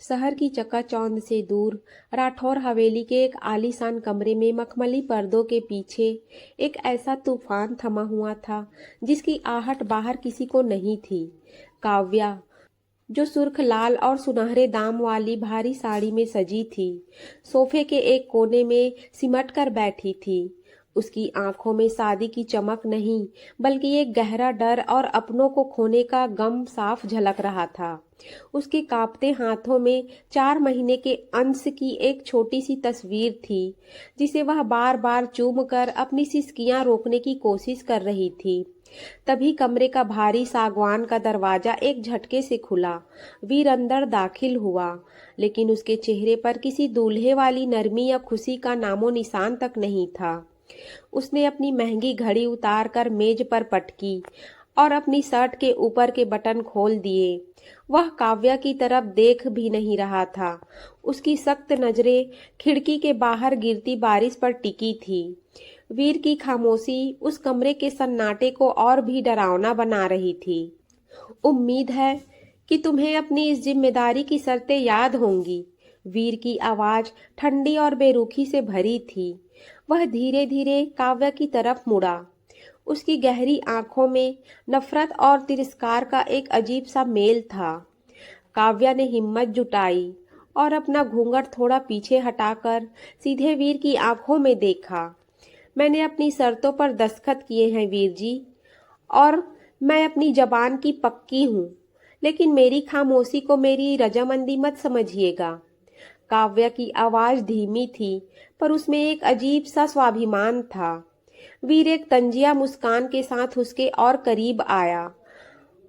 शहर की चकाचौंध से दूर राठौर हवेली के एक आलीशान कमरे में मखमली पर्दों के पीछे एक ऐसा तूफान थमा हुआ था जिसकी आहट बाहर किसी को नहीं थी। काव्या, जो सुर्ख लाल और सुनहरे दाम वाली भारी साड़ी में सजी थी, सोफे के एक कोने में सिमट कर बैठी थी। उसकी आंखों में शादी की चमक नहीं, बल्कि एक गहरा डर और अपनों को खोने का गम साफ झलक रहा था। उसके कांपते हाथों में 4 महीने के अंश की एक छोटी सी तस्वीर थी, जिसे वह बार बार चूम कर अपनी सिसकियां रोकने की कोशिश कर रही थी। तभी कमरे का भारी सागवान का दरवाजा एक झटके से खुला। वीर अंदर दाखिल हुआ, लेकिन उसके चेहरे पर किसी दूल्हे वाली नरमी या खुशी का नामो निशान तक नहीं था। उसने अपनी महंगी घड़ी उतार कर मेज पर पटकी और अपनी शर्ट के ऊपर के बटन खोल दिए। वह काव्या की तरफ देख भी नहीं रहा था। उसकी सख्त नजरें खिड़की के बाहर गिरती बारिश पर टिकी थी। वीर की खामोशी उस कमरे के सन्नाटे को और भी डरावना बना रही थी। उम्मीद है कि तुम्हें अपनी इस जिम्मेदारी की शर्तें याद होंगी। वीर की आवाज ठंडी और बेरुखी से भरी थी। वह धीरे धीरे काव्या की तरफ मुड़ा। उसकी गहरी आंखों में नफरत और तिरस्कार का एक अजीब सा मेल था। काव्या ने हिम्मत जुटाई और अपना घूंघट थोड़ा पीछे हटाकर सीधे वीर की आंखों में देखा। मैंने अपनी शर्तों पर दस्तखत किए हैं वीर जी, और मैं अपनी जबान की पक्की हूँ, लेकिन मेरी खामोशी को मेरी रजामंदी मत समझिएगा। काव्या की आवाज धीमी थी, पर उसमें एक अजीब सा स्वाभिमान था। वीर एक तंजिया मुस्कान के साथ उसके और करीब आया।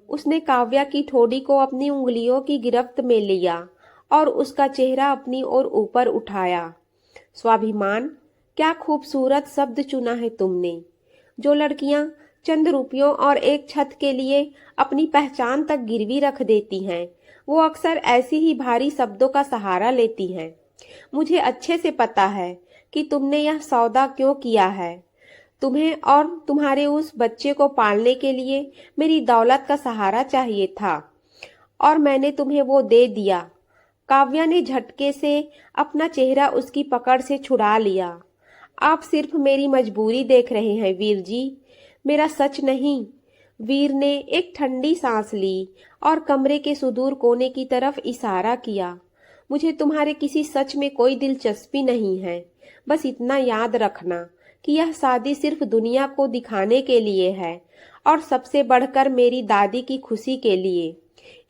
उसने काव्या की ठोड़ी को अपनी उंगलियों की गिरफ्त में लिया और उसका चेहरा अपनी ओर ऊपर उठाया। स्वाभिमान, क्या खूबसूरत शब्द चुना है तुमने। जो लड़कियां चंद रुपयों और एक छत के लिए अपनी पहचान तक गिरवी रख देती हैं, वो अक्सर ऐसी ही भारी शब्दों का सहारा लेती हैं। मुझे अच्छे से पता है कि तुमने यह सौदा क्यों किया है। तुम्हें और तुम्हारे उस बच्चे को पालने के लिए मेरी दौलत का सहारा चाहिए था, और मैंने तुम्हें वो दे दिया। काव्या ने झटके से अपना चेहरा उसकी पकड़ से छुड़ा लिया। आप सिर्फ मेरी मजबूरी देख रहे हैं वीर जी, मेरा सच नहीं। वीर ने एक ठंडी सांस ली और कमरे के सुदूर कोने की तरफ इशारा किया। मुझे तुम्हारे किसी सच में कोई दिलचस्पी नहीं है। बस इतना याद रखना कि यह शादी सिर्फ दुनिया को दिखाने के लिए है, और सबसे बढ़कर मेरी दादी की खुशी के लिए।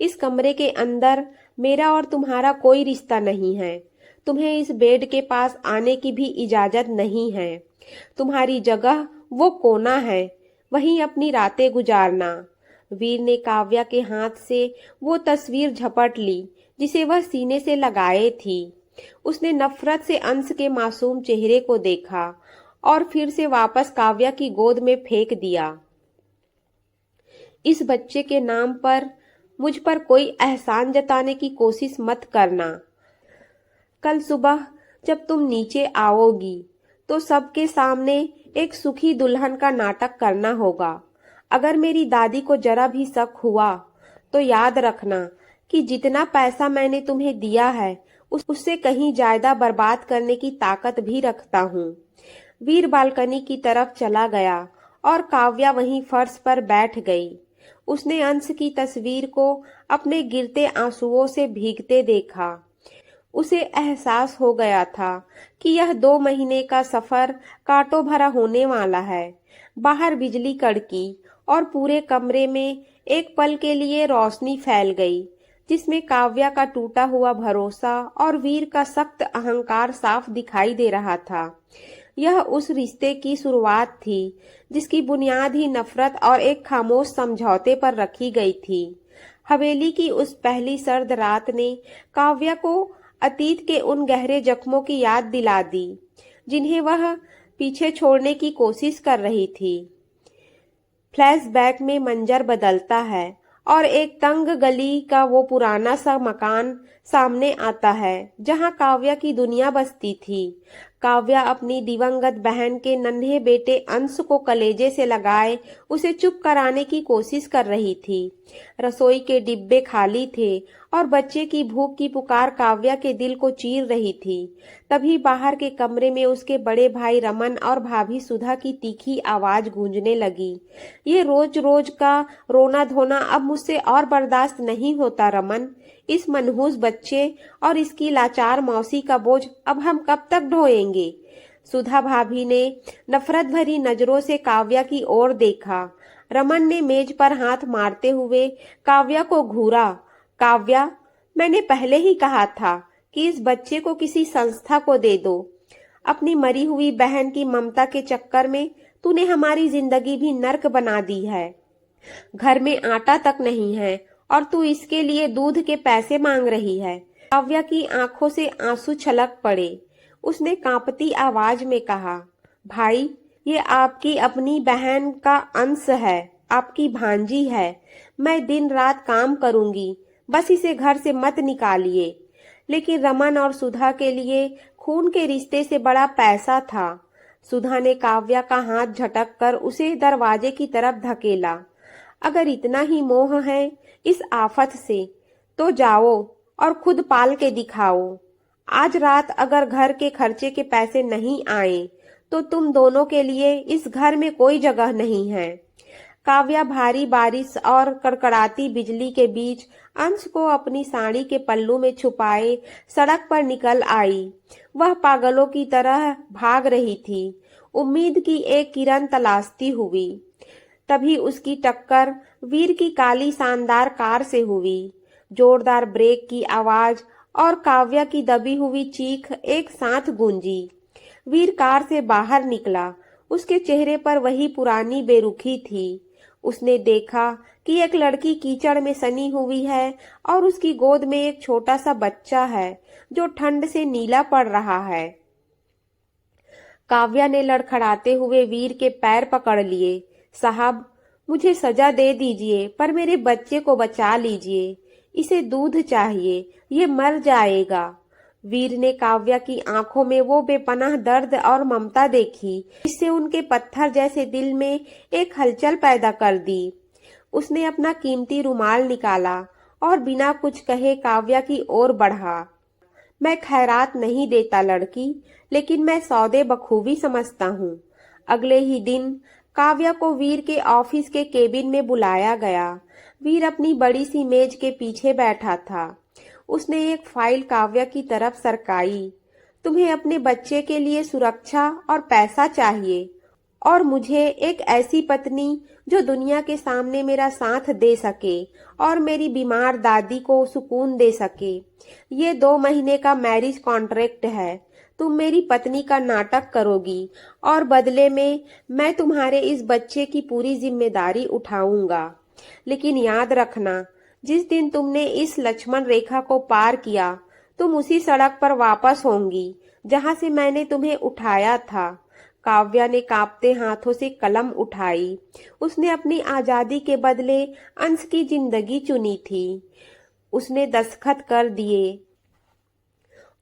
इस कमरे के अंदर मेरा और तुम्हारा कोई रिश्ता नहीं है। तुम्हें इस बेड के पास आने की भी इजाजत नहीं है। तुम्हारी जगह वो कोना है, वहीं अपनी रातें गुजारना। वीर ने काव्या के हाथ से वो तस्वीर झपट ली जिसे वह सीने से लगाए थी। उसने नफरत से अंश के मासूम चेहरे को देखा और फिर से वापस काव्या की गोद में फेंक दिया। इस बच्चे के नाम पर मुझ पर कोई एहसान जताने की कोशिश मत करना। कल सुबह जब तुम नीचे आओगी तो सबके सामने एक सुखी दुल्हन का नाटक करना होगा। अगर मेरी दादी को जरा भी शक हुआ तो याद रखना कि जितना पैसा मैंने तुम्हें दिया है उससे कहीं ज्यादा बर्बाद करने की ताकत भी रखता हूँ। वीर बालकनी की तरफ चला गया और काव्या वहीं फर्श पर बैठ गई। उसने अंश की तस्वीर को अपने गिरते आंसुओं से भीगते देखा। उसे एहसास हो गया था कि यह 2 महीने का सफर कांटों भरा होने वाला है। बाहर बिजली कड़की और पूरे कमरे में एक पल के लिए रोशनी फैल गई, जिसमें काव्या का टूटा हुआ भरोसा और वीर का सख्त अहंकार साफ दिखाई दे रहा था। यह उस रिश्ते की शुरुआत थी जिसकी बुनियाद ही नफरत और एक खामोश समझौते पर रखी गई थी। हवेली की उस पहली सर्द रात ने काव्या को अतीत के उन गहरे जख्मों की याद दिला दी जिन्हें वह पीछे छोड़ने की कोशिश कर रही थी। फ्लैशबैक में मंजर बदलता है और एक तंग गली का वो पुराना सा मकान सामने आता है जहां काव्या की दुनिया बसती थी। काव्या अपनी दिवंगत बहन के नन्हे बेटे अंश को कलेजे से लगाए उसे चुप कराने की कोशिश कर रही थी। रसोई के डिब्बे खाली थे और बच्चे की भूख की पुकार काव्या के दिल को चीर रही थी। तभी बाहर के कमरे में उसके बड़े भाई रमन और भाभी सुधा की तीखी आवाज गूंजने लगी। ये रोज रोज का रोना धोना अब मुझसे और बर्दाश्त नहीं होता रमन। इस मनहूस बच्चे और इसकी लाचार मौसी का बोझ अब हम कब तक ढोएंगे। सुधा भाभी ने नफरत भरी नजरों से काव्या की ओर देखा। रमन ने मेज पर हाथ मारते हुए काव्या को घूरा। काव्या, मैंने पहले ही कहा था कि इस बच्चे को किसी संस्था को दे दो। अपनी मरी हुई बहन की ममता के चक्कर में तूने हमारी जिंदगी भी नर्क बना दी है। घर में आटा तक नहीं है और तू इसके लिए दूध के पैसे मांग रही है। काव्या की आंखों से आंसू छलक पड़े। उसने कांपती आवाज में कहा, भाई, ये आपकी अपनी बहन का अंश है, आपकी भांजी है। मैं दिन रात काम करूंगी, बस इसे घर से मत निकालिए। लेकिन रमन और सुधा के लिए खून के रिश्ते से बड़ा पैसा था। सुधा ने काव्या का हाथ झटक कर उसे दरवाजे की तरफ धकेला। अगर इतना ही मोह है इस आफत से, तो जाओ और खुद पाल के दिखाओ। आज रात अगर घर के खर्चे के पैसे नहीं आए तो तुम दोनों के लिए इस घर में कोई जगह नहीं है। काव्या भारी बारिश और कड़कड़ाती बिजली के बीच अंश को अपनी साड़ी के पल्लू में छुपाए सड़क पर निकल आई। वह पागलों की तरह भाग रही थी, उम्मीद की एक किरण तलाशती हुई। तभी उसकी टक्कर वीर की काली शानदार कार से हुई। जोरदार ब्रेक की आवाज और काव्या की दबी हुई चीख एक साथ गूंजी। वीर कार से बाहर निकला। उसके चेहरे पर वही पुरानी बेरुखी थी। उसने देखा कि एक लड़की कीचड़ में सनी हुई है और उसकी गोद में एक छोटा सा बच्चा है जो ठंड से नीला पड़ रहा है। काव्या ने लड़खड़ाते हुए वीर के पैर पकड़ लिए। साहब, मुझे सजा दे दीजिए, पर मेरे बच्चे को बचा लीजिए। इसे दूध चाहिए, ये मर जाएगा। वीर ने काव्या की आंखों में वो बेपनाह दर्द और ममता देखी जिससे उनके पत्थर जैसे दिल में एक हलचल पैदा कर दी। उसने अपना कीमती रुमाल निकाला और बिना कुछ कहे काव्या की ओर बढ़ा। मैं खैरात नहीं देता लड़की, लेकिन मैं सौदे बखूबी समझता हूँ। अगले ही दिन काव्या को वीर के ऑफिस के केबिन में बुलाया गया। वीर अपनी बड़ी सी मेज के पीछे बैठा था। उसने एक फाइल काव्या की तरफ सरकाई। तुम्हें अपने बच्चे के लिए सुरक्षा और पैसा चाहिए और मुझे एक ऐसी पत्नी जो दुनिया के सामने मेरा साथ दे सके और मेरी बीमार दादी को सुकून दे सके। ये 2 महीने का मैरिज कॉन्ट्रैक्ट है। तुम मेरी पत्नी का नाटक करोगी और बदले में मैं तुम्हारे इस बच्चे की पूरी जिम्मेदारी उठाऊंगा। लेकिन याद रखना, जिस दिन तुमने इस लक्ष्मण रेखा को पार किया, तुम उसी सड़क पर वापस होंगी जहां से मैंने तुम्हें उठाया था। काव्या ने कांपते हाथों से कलम उठाई। उसने अपनी आजादी के बदले अंश की जिंदगी चुनी थी। उसने दस्तखत कर दिए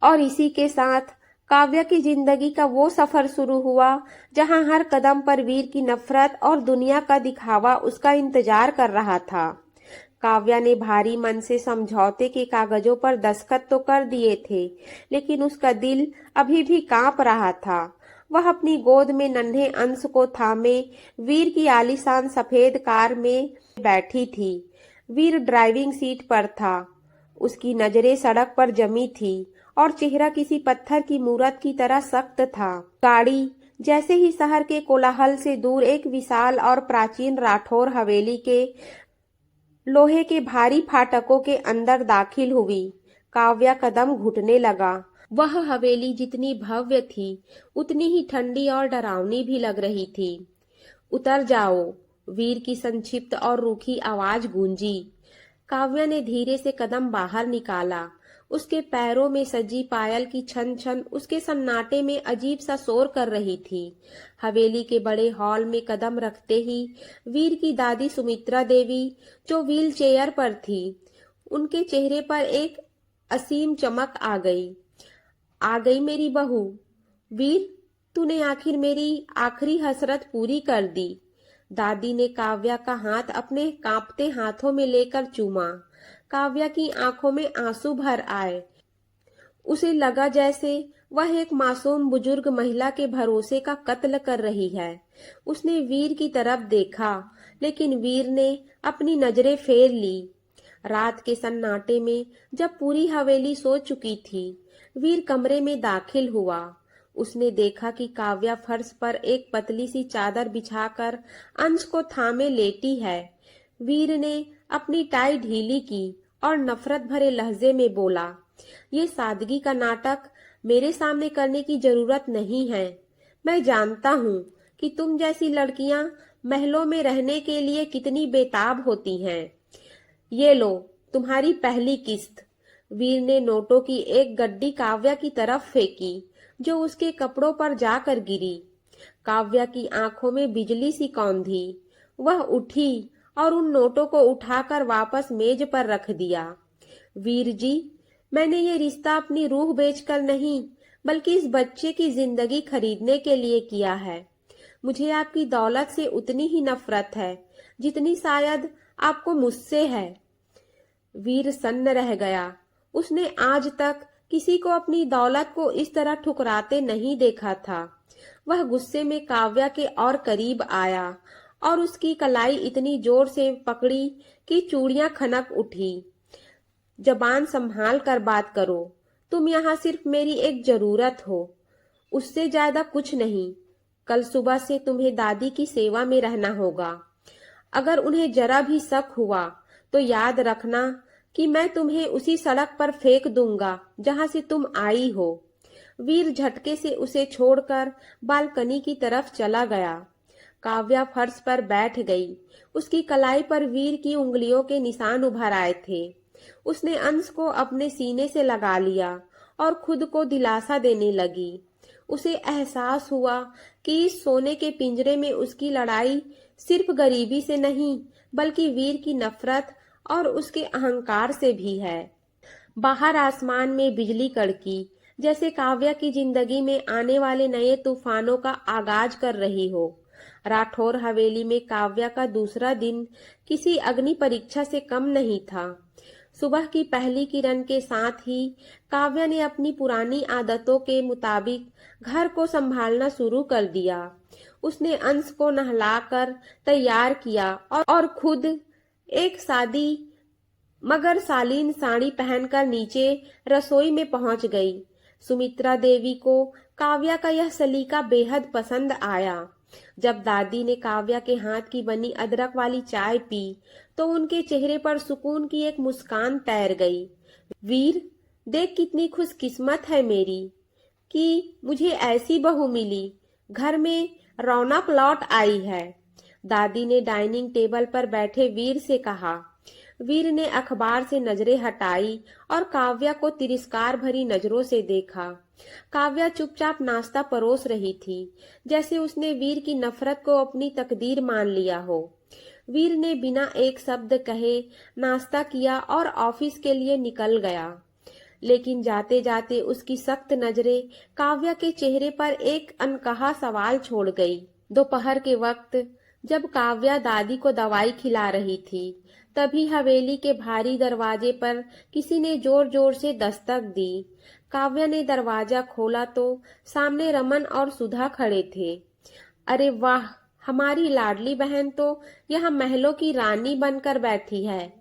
और इसी के साथ काव्या की जिंदगी का वो सफर शुरू हुआ जहां हर कदम पर वीर की नफरत और दुनिया का दिखावा उसका इंतजार कर रहा था। काव्या ने भारी मन से समझौते के कागजों पर दस्तखत तो कर दिए थे, लेकिन उसका दिल अभी भी कांप रहा था। वह अपनी गोद में नन्हे अंश को थामे वीर की आलीशान सफेद कार में बैठी थी। वीर ड्राइविंग सीट पर था। उसकी नजरें सड़क पर जमी थी और चेहरा किसी पत्थर की मूरत की तरह सख्त था। गाड़ी जैसे ही शहर के कोलाहल से दूर एक विशाल और प्राचीन राठौर हवेली के लोहे के भारी फाटकों के अंदर दाखिल हुई। काव्या कदम घुटने लगा। वह हवेली जितनी भव्य थी उतनी ही ठंडी और डरावनी भी लग रही थी। उतर जाओ, वीर की संक्षिप्त और रूखी आवाज गूंजी। काव्या ने धीरे से कदम बाहर निकाला। उसके पैरों में सजी पायल की छन छन उसके सन्नाटे में अजीब सा शोर कर रही थी। हवेली के बड़े हॉल में कदम रखते ही वीर की दादी सुमित्रा देवी, जो व्हील चेयर पर थी, उनके चेहरे पर एक असीम चमक आ गई। आ गई मेरी बहू, वीर, तूने आखिर मेरी आखिरी हसरत पूरी कर दी। दादी ने काव्या का हाथ अपने कांपते हाथों में लेकर चूमा। काव्या की आंखों में आंसू भर आए। उसे लगा जैसे वह एक मासूम बुजुर्ग महिला के भरोसे का कत्ल कर रही है। उसने वीर की तरफ देखा, लेकिन वीर ने अपनी नजरें फेर ली। रात के सन्नाटे में जब पूरी हवेली सो चुकी थी, वीर कमरे में दाखिल हुआ। उसने देखा कि काव्या फर्श पर एक पतली सी चादर बिछाकर अंश को थामे लेटी है। वीर ने अपनी टाई ढीली की और नफरत भरे लहजे में बोला, ये सादगी का नाटक मेरे सामने करने की जरूरत नहीं है। मैं जानता हूँ कि तुम जैसी लड़कियां महलों में रहने के लिए कितनी बेताब होती हैं। ये लो तुम्हारी पहली किस्त। वीर ने नोटों की एक गड्डी काव्या की तरफ फेंकी, जो उसके कपड़ों पर जाकर गिरी। काव्या की आंखों में बिजली सी कौंधी। वह उठी और उन नोटों को उठाकर वापस मेज पर रख दिया। वीर जी, मैंने ये रिश्ता अपनी रूह बेचकर नहीं, बल्कि इस बच्चे की जिंदगी खरीदने के लिए किया है। मुझे आपकी दौलत से उतनी ही नफरत है जितनी शायद आपको मुझसे है। वीर सन्न रह गया। उसने आज तक किसी को अपनी दौलत को इस तरह ठुकराते नहीं देखा था। वह गुस्से में काव्या के और करीब आया और उसकी कलाई इतनी जोर से पकड़ी कि चूड़ियां खनक उठी। जबान संभाल कर बात करो। तुम यहाँ सिर्फ मेरी एक जरूरत हो, उससे ज्यादा कुछ नहीं। कल सुबह से तुम्हें दादी की सेवा में रहना होगा। अगर उन्हें जरा भी शक हुआ तो याद रखना कि मैं तुम्हें उसी सड़क पर फेंक दूंगा जहां से तुम आई हो। वीर झटके से उसे छोड़कर बालकनी की तरफ चला गया। काव्या फर्श पर बैठ गई। उसकी कलाई पर वीर की उंगलियों के निशान उभर आए थे। उसने अंश को अपने सीने से लगा लिया और खुद को दिलासा देने लगी। उसे एहसास हुआ कि इस सोने के पिंजरे में उसकी लड़ाई सिर्फ गरीबी से नहीं, बल्कि वीर की नफरत और उसके अहंकार से भी है। बाहर आसमान में बिजली कड़की, जैसे काव्या की जिंदगी में आने वाले नए तूफानों का आगाज कर रही हो। राठौर हवेली में काव्या का दूसरा दिन किसी अग्नि परीक्षा से कम नहीं था। सुबह की पहली किरण के साथ ही काव्या ने अपनी पुरानी आदतों के मुताबिक घर को संभालना शुरू कर दिया। उसने अंश को नहलाकर तैयार किया और खुद एक सादी मगर शालीन साड़ी पहनकर नीचे रसोई में पहुंच गई। सुमित्रा देवी को काव्या का यह सलीका बेहद पसंद आया। जब दादी ने काव्या के हाथ की बनी अदरक वाली चाय पी तो उनके चेहरे पर सुकून की एक मुस्कान तैर गई। वीर, देख कितनी खुशकिस्मत है मेरी कि मुझे ऐसी बहू मिली। घर में रौनक लौट आई है। दादी ने डाइनिंग टेबल पर बैठे वीर से कहा। वीर ने अखबार से नजरें हटाई और काव्या को तिरस्कार भरी नजरों से देखा। काव्या चुपचाप नाश्ता परोस रही थी, जैसे उसने वीर की नफरत को अपनी तकदीर मान लिया हो। वीर ने बिना एक शब्द कहे नाश्ता किया और ऑफिस के लिए निकल गया। लेकिन जाते जाते उसकी सख्त नजरें काव्या के चेहरे पर एक अनकहा सवाल छोड़ गई। दोपहर के वक्त जब काव्या दादी को दवाई खिला रही थी, तभी हवेली के भारी दरवाजे पर किसी ने जोर जोर से दस्तक दी। काव्या ने दरवाजा खोला तो सामने रमन और सुधा खड़े थे। अरे वाह, हमारी लाडली बहन तो यहाँ महलों की रानी बनकर बैठी है।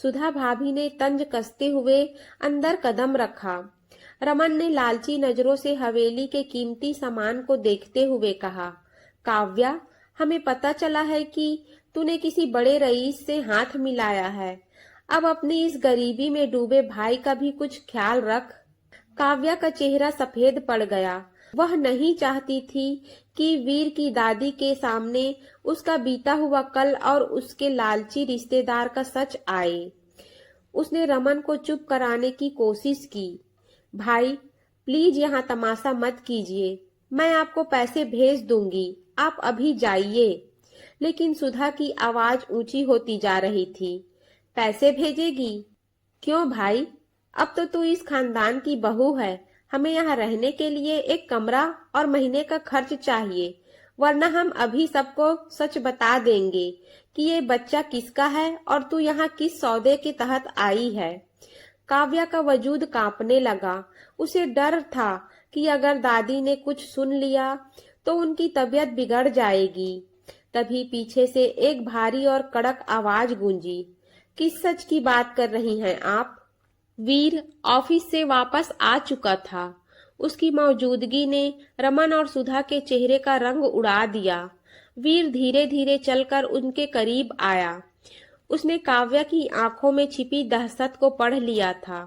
सुधा भाभी ने तंज कसते हुए अंदर कदम रखा। रमन ने लालची नजरों से हवेली के कीमती सामान को देखते हुए कहा, काव्या, हमें पता चला है कि तूने किसी बड़े रईस से हाथ मिलाया है। अब अपनी इस गरीबी में डूबे भाई का भी कुछ ख्याल रख। काव्या का चेहरा सफेद पड़ गया। वह नहीं चाहती थी कि वीर की दादी के सामने उसका बीता हुआ कल और उसके लालची रिश्तेदार का सच आए। उसने रमन को चुप कराने की कोशिश की। भाई, प्लीज यहाँ तमाशा मत कीजिए। मैं आपको पैसे भेज दूंगी, आप अभी जाइए। लेकिन सुधा की आवाज ऊंची होती जा रही थी। पैसे भेजेगी? क्यों भाई? अब तो तू इस खानदान की बहू है, हमें यहाँ रहने के लिए एक कमरा और महीने का खर्च चाहिए, वरना हम अभी सबको सच बता देंगे कि ये बच्चा किसका है और तू यहाँ किस सौदे के तहत आई है। काव्या का वजूद कांपने लगा। उसे डर था कि अगर दादी ने कुछ सुन लिया तो उनकी तबीयत बिगड़ जाएगी। तभी पीछे से एक भारी और कड़क आवाज गूंजी, किस सच की बात कर रही हैं आप? वीर ऑफिस से वापस आ चुका था। उसकी मौजूदगी ने रमन और सुधा के चेहरे का रंग उड़ा दिया। वीर धीरे धीरे चलकर उनके करीब आया। उसने काव्या की आंखों में छिपी दहशत को पढ़ लिया था।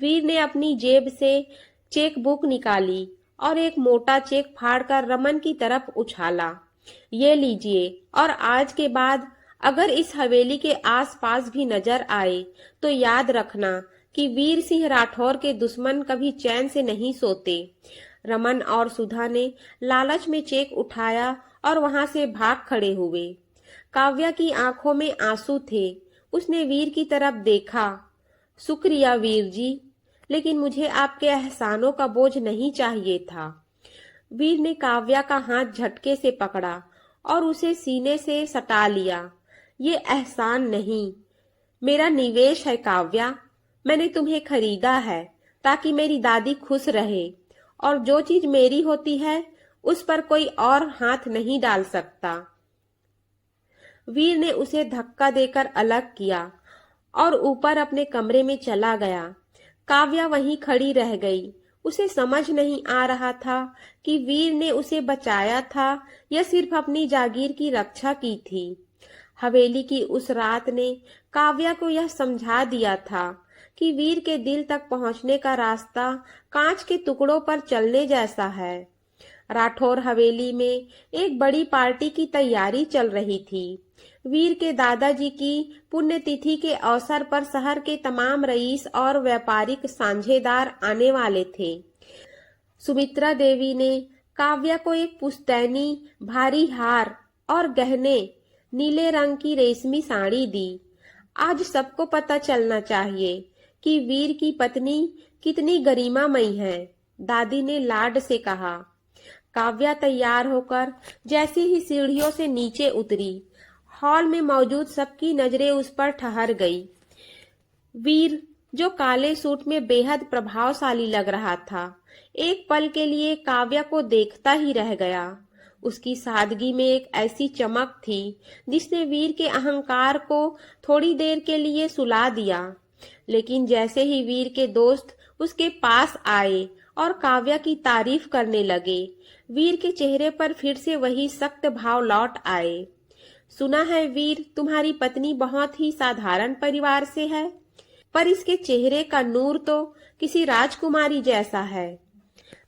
वीर ने अपनी जेब से चेक बुक निकाली और एक मोटा चेक फाड़कर रमन की तरफ उछाला। ये लीजिए, और आज के बाद अगर इस हवेली के आसपास भी नजर आए तो याद रखना कि वीर सिंह राठौर के दुश्मन कभी चैन से नहीं सोते। रमन और सुधा ने लालच में चेक उठाया और वहां से भाग खड़े हुए। काव्या की आंखों में आंसू थे। उसने वीर की तरफ देखा। शुक्रिया वीर जी, लेकिन मुझे आपके एहसानों का बोझ नहीं चाहिए था। वीर ने काव्या का हाथ झटके से पकड़ा और उसे सीने से सटा लिया। ये एहसान नहीं, मेरा निवेश है काव्या। मैंने तुम्हें खरीदा है ताकि मेरी दादी खुश रहे, और जो चीज मेरी होती है उस पर कोई और हाथ नहीं डाल सकता। वीर ने उसे धक्का देकर अलग किया और ऊपर अपने कमरे में चला गया। काव्या वहीं खड़ी रह गई। उसे समझ नहीं आ रहा था कि वीर ने उसे बचाया था या सिर्फ अपनी जागीर की रक्षा की थी। हवेली की उस रात ने काव्या को यह समझा दिया था कि वीर के दिल तक पहुंचने का रास्ता कांच के टुकड़ों पर चलने जैसा है। राठौर हवेली में एक बड़ी पार्टी की तैयारी चल रही थी। वीर के दादाजी की पुण्यतिथि के अवसर पर शहर के तमाम रईस और व्यापारिक साझेदार आने वाले थे। सुमित्रा देवी ने काव्या को एक पुश्तैनी, भारी हार और गहने, नीले रंग की रेशमी साड़ी दी। आज सबको पता चलना चाहिए कि वीर की पत्नी कितनी गरिमामयी है, दादी ने लाड से कहा। काव्या तैयार होकर जैसे ही सीढ़ियों से नीचे उतरी, हॉल में मौजूद सबकी नजरें उस पर ठहर गई। वीर, जो काले सूट में बेहद प्रभावशाली लग रहा था, एक पल के लिए काव्या को देखता ही रह गया। उसकी सादगी में एक ऐसी चमक थी जिसने वीर के अहंकार को थोड़ी देर के लिए सुला दिया। लेकिन जैसे ही वीर के दोस्त उसके पास आए और काव्या की तारीफ करने लगे, वीर के चेहरे पर फिर से वही सख्त भाव लौट आए। सुना है वीर, तुम्हारी पत्नी बहुत ही साधारण परिवार से है, पर इसके चेहरे का नूर तो किसी राजकुमारी जैसा है।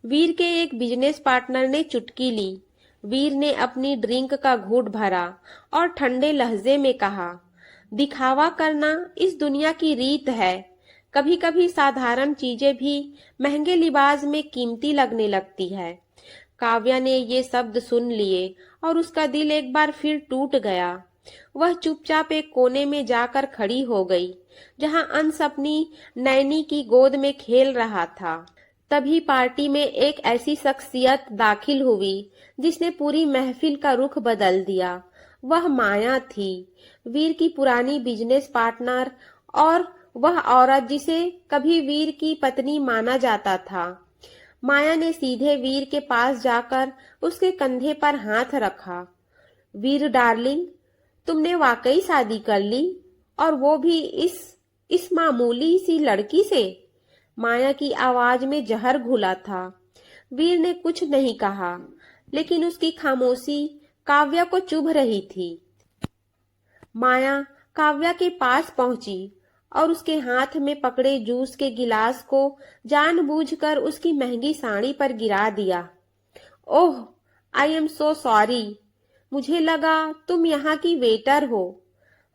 वीर के एक बिजनेस पार्टनर ने चुटकी ली। वीर ने अपनी ड्रिंक का घूंट भरा और ठंडे लहजे में कहा, दिखावा करना इस दुनिया की रीत है। कभी कभी साधारण चीजें भी महंगे लिबास में कीमती लगने लगती है। काव्या ने ये शब्द सुन लिए और उसका दिल एक बार फिर टूट गया। वह चुपचाप एक कोने में जाकर खड़ी हो गई, जहां अंश अपनी नैनी की गोद में खेल रहा था। तभी पार्टी में एक ऐसी शख्सियत दाखिल हुई जिसने पूरी महफिल का रुख बदल दिया। वह माया थी, वीर की पुरानी बिजनेस पार्टनर, और वह औरत जिसे कभी वीर की पत्नी माना जाता था। माया ने सीधे वीर के पास जाकर उसके कंधे पर हाथ रखा। वीर डार्लिंग, तुमने वाकई शादी कर ली, और वो भी इस मामूली सी लड़की से? माया की आवाज में जहर घुला था। वीर ने कुछ नहीं कहा, लेकिन उसकी खामोशी काव्या को चुभ रही थी। माया काव्या के पास पहुंची और उसके हाथ में पकड़े जूस के गिलास को जानबूझकर उसकी महंगी साड़ी पर गिरा दिया। ओह, आई एम सो सॉरी, मुझे लगा तुम यहाँ की वेटर हो,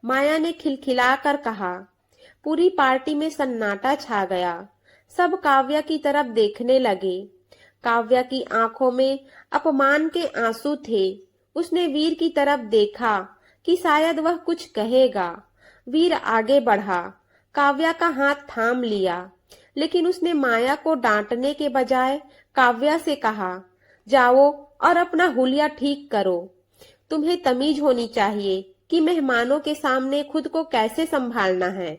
माया ने खिलखिलाकर कहा। पूरी पार्टी में सन्नाटा छा गया। सब काव्या की तरफ देखने लगे। काव्या की आंखों में अपमान के आंसू थे। उसने वीर की तरफ देखा कि शायद वह कुछ कहेगा। वीर आगे बढ़ा, काव्या का हाथ थाम लिया लेकिन उसने माया को डांटने के बजाय काव्या से कहा, जाओ और अपना हुलिया ठीक करो। तुम्हें तमीज होनी चाहिए कि मेहमानों के सामने खुद को कैसे संभालना है।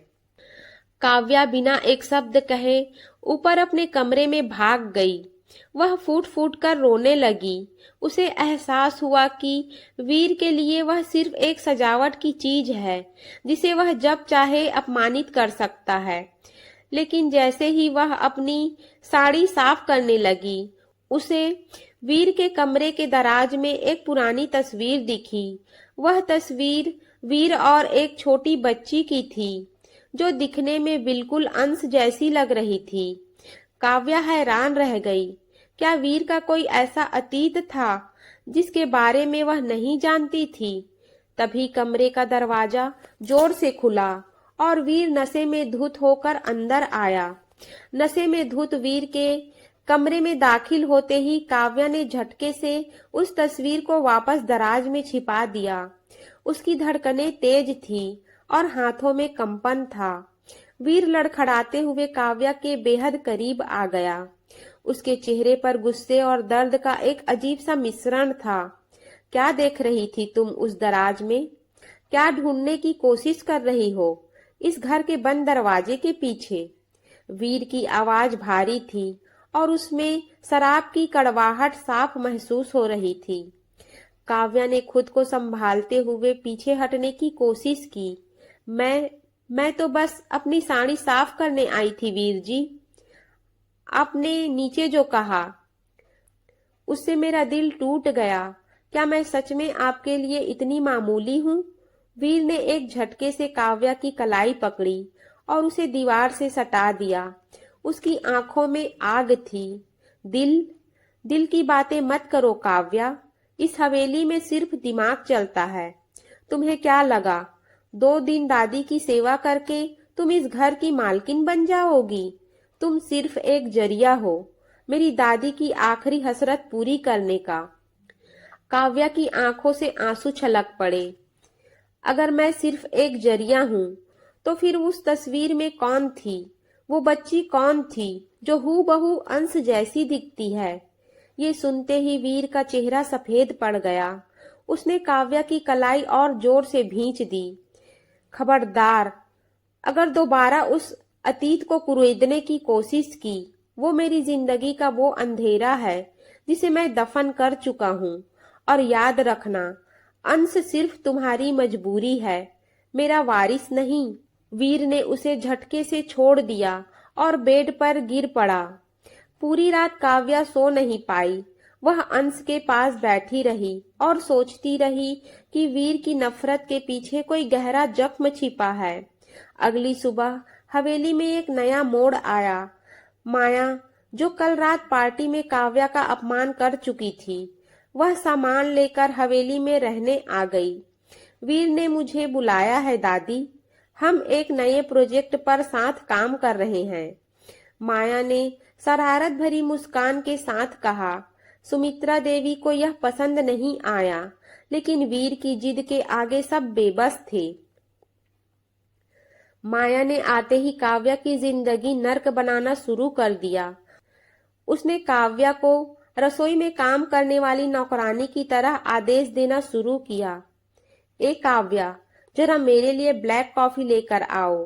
काव्या बिना एक शब्द कहे ऊपर अपने कमरे में भाग गई। वह फूट फूट कर रोने लगी। उसे एहसास हुआ कि वीर के लिए वह सिर्फ एक सजावट की चीज है जिसे वह जब चाहे अपमानित कर सकता है। लेकिन जैसे ही वह अपनी साड़ी साफ करने लगी, उसे वीर के कमरे के दराज में एक पुरानी तस्वीर दिखी। वह तस्वीर वीर और एक छोटी बच्ची की थी जो दिखने में बिल्कुल अंश जैसी लग रही थी। काव्या हैरान रह गई। क्या वीर का कोई ऐसा अतीत था जिसके बारे में वह नहीं जानती थी? तभी कमरे का दरवाजा जोर से खुला और वीर नशे में धुत होकर अंदर आया। नशे में धुत वीर के कमरे में दाखिल होते ही काव्या ने झटके से उस तस्वीर को वापस दराज में छिपा दिया। उसकी धड़कनें तेज थी और हाथों में कंपन था। वीर लड़खड़ाते हुए काव्या के बेहद करीब आ गया। उसके चेहरे पर गुस्से और दर्द का एक अजीब सा मिश्रण था। क्या देख रही थी तुम उस दराज में? क्या ढूंढने की कोशिश कर रही हो इस घर के बंद दरवाजे के पीछे? वीर की आवाज भारी थी और उसमें शराब की कड़वाहट साफ महसूस हो रही थी। काव्या ने खुद को संभालते हुए पीछे हटने की कोशिश की। मैं तो बस अपनी साड़ी साफ करने आई थी वीर जी। आपने नीचे जो कहा उससे मेरा दिल टूट गया। क्या मैं सच में आपके लिए इतनी मामूली हूँ? वीर ने एक झटके से काव्या की कलाई पकड़ी और उसे दीवार से सटा दिया। उसकी आंखों में आग थी। दिल की बातें मत करो काव्या। इस हवेली में सिर्फ दिमाग चलता है। तुम्हें क्या लगा 2 दिन दादी की सेवा करके तुम इस घर की मालकिन बन जाओगी? तुम सिर्फ एक जरिया हो मेरी दादी की आखिरी हसरत पूरी करने का। काव्या की आंखों से आंसू छलक पड़े। अगर मैं सिर्फ एक जरिया हूँ तो फिर उस तस्वीर में कौन थी? वो बच्ची कौन थी जो हूबहू अंश जैसी दिखती है? ये सुनते ही वीर का चेहरा सफेद पड़ गया। उसने काव्या की कलाई और जोर से भींच दी। खबरदार, अगर दोबारा उस अतीत को कुरेदने की कोशिश की, वो मेरी जिंदगी का वो अंधेरा है जिसे मैं दफन कर चुका हूँ। और याद रखना, अंश सिर्फ तुम्हारी मजबूरी है, मेरा वारिस नहीं। वीर ने उसे झटके से छोड़ दिया और बेड पर गिर पड़ा। पूरी रात काव्या सो नहीं पाई। वह अंश के पास बैठी रही और सोचती रही कि वीर की नफरत के पीछे कोई गहरा जख्म छिपा है। अगली सुबह हवेली में एक नया मोड़ आया। माया, जो कल रात पार्टी में काव्या का अपमान कर चुकी थी, वह सामान लेकर हवेली में रहने आ गई। वीर ने मुझे बुलाया है दादी। हम एक नए प्रोजेक्ट पर साथ काम कर रहे हैं। माया ने शरारत भरी मुस्कान के साथ कहा। सुमित्रा देवी को यह पसंद नहीं आया, लेकिन वीर की जिद के आगे सब बेबस थे। माया ने आते ही काव्या की जिंदगी नर्क बनाना शुरू कर दिया। उसने काव्या को रसोई में काम करने वाली नौकरानी की तरह आदेश देना शुरू किया। ए काव्या, जरा मेरे लिए ब्लैक कॉफी लेकर आओ।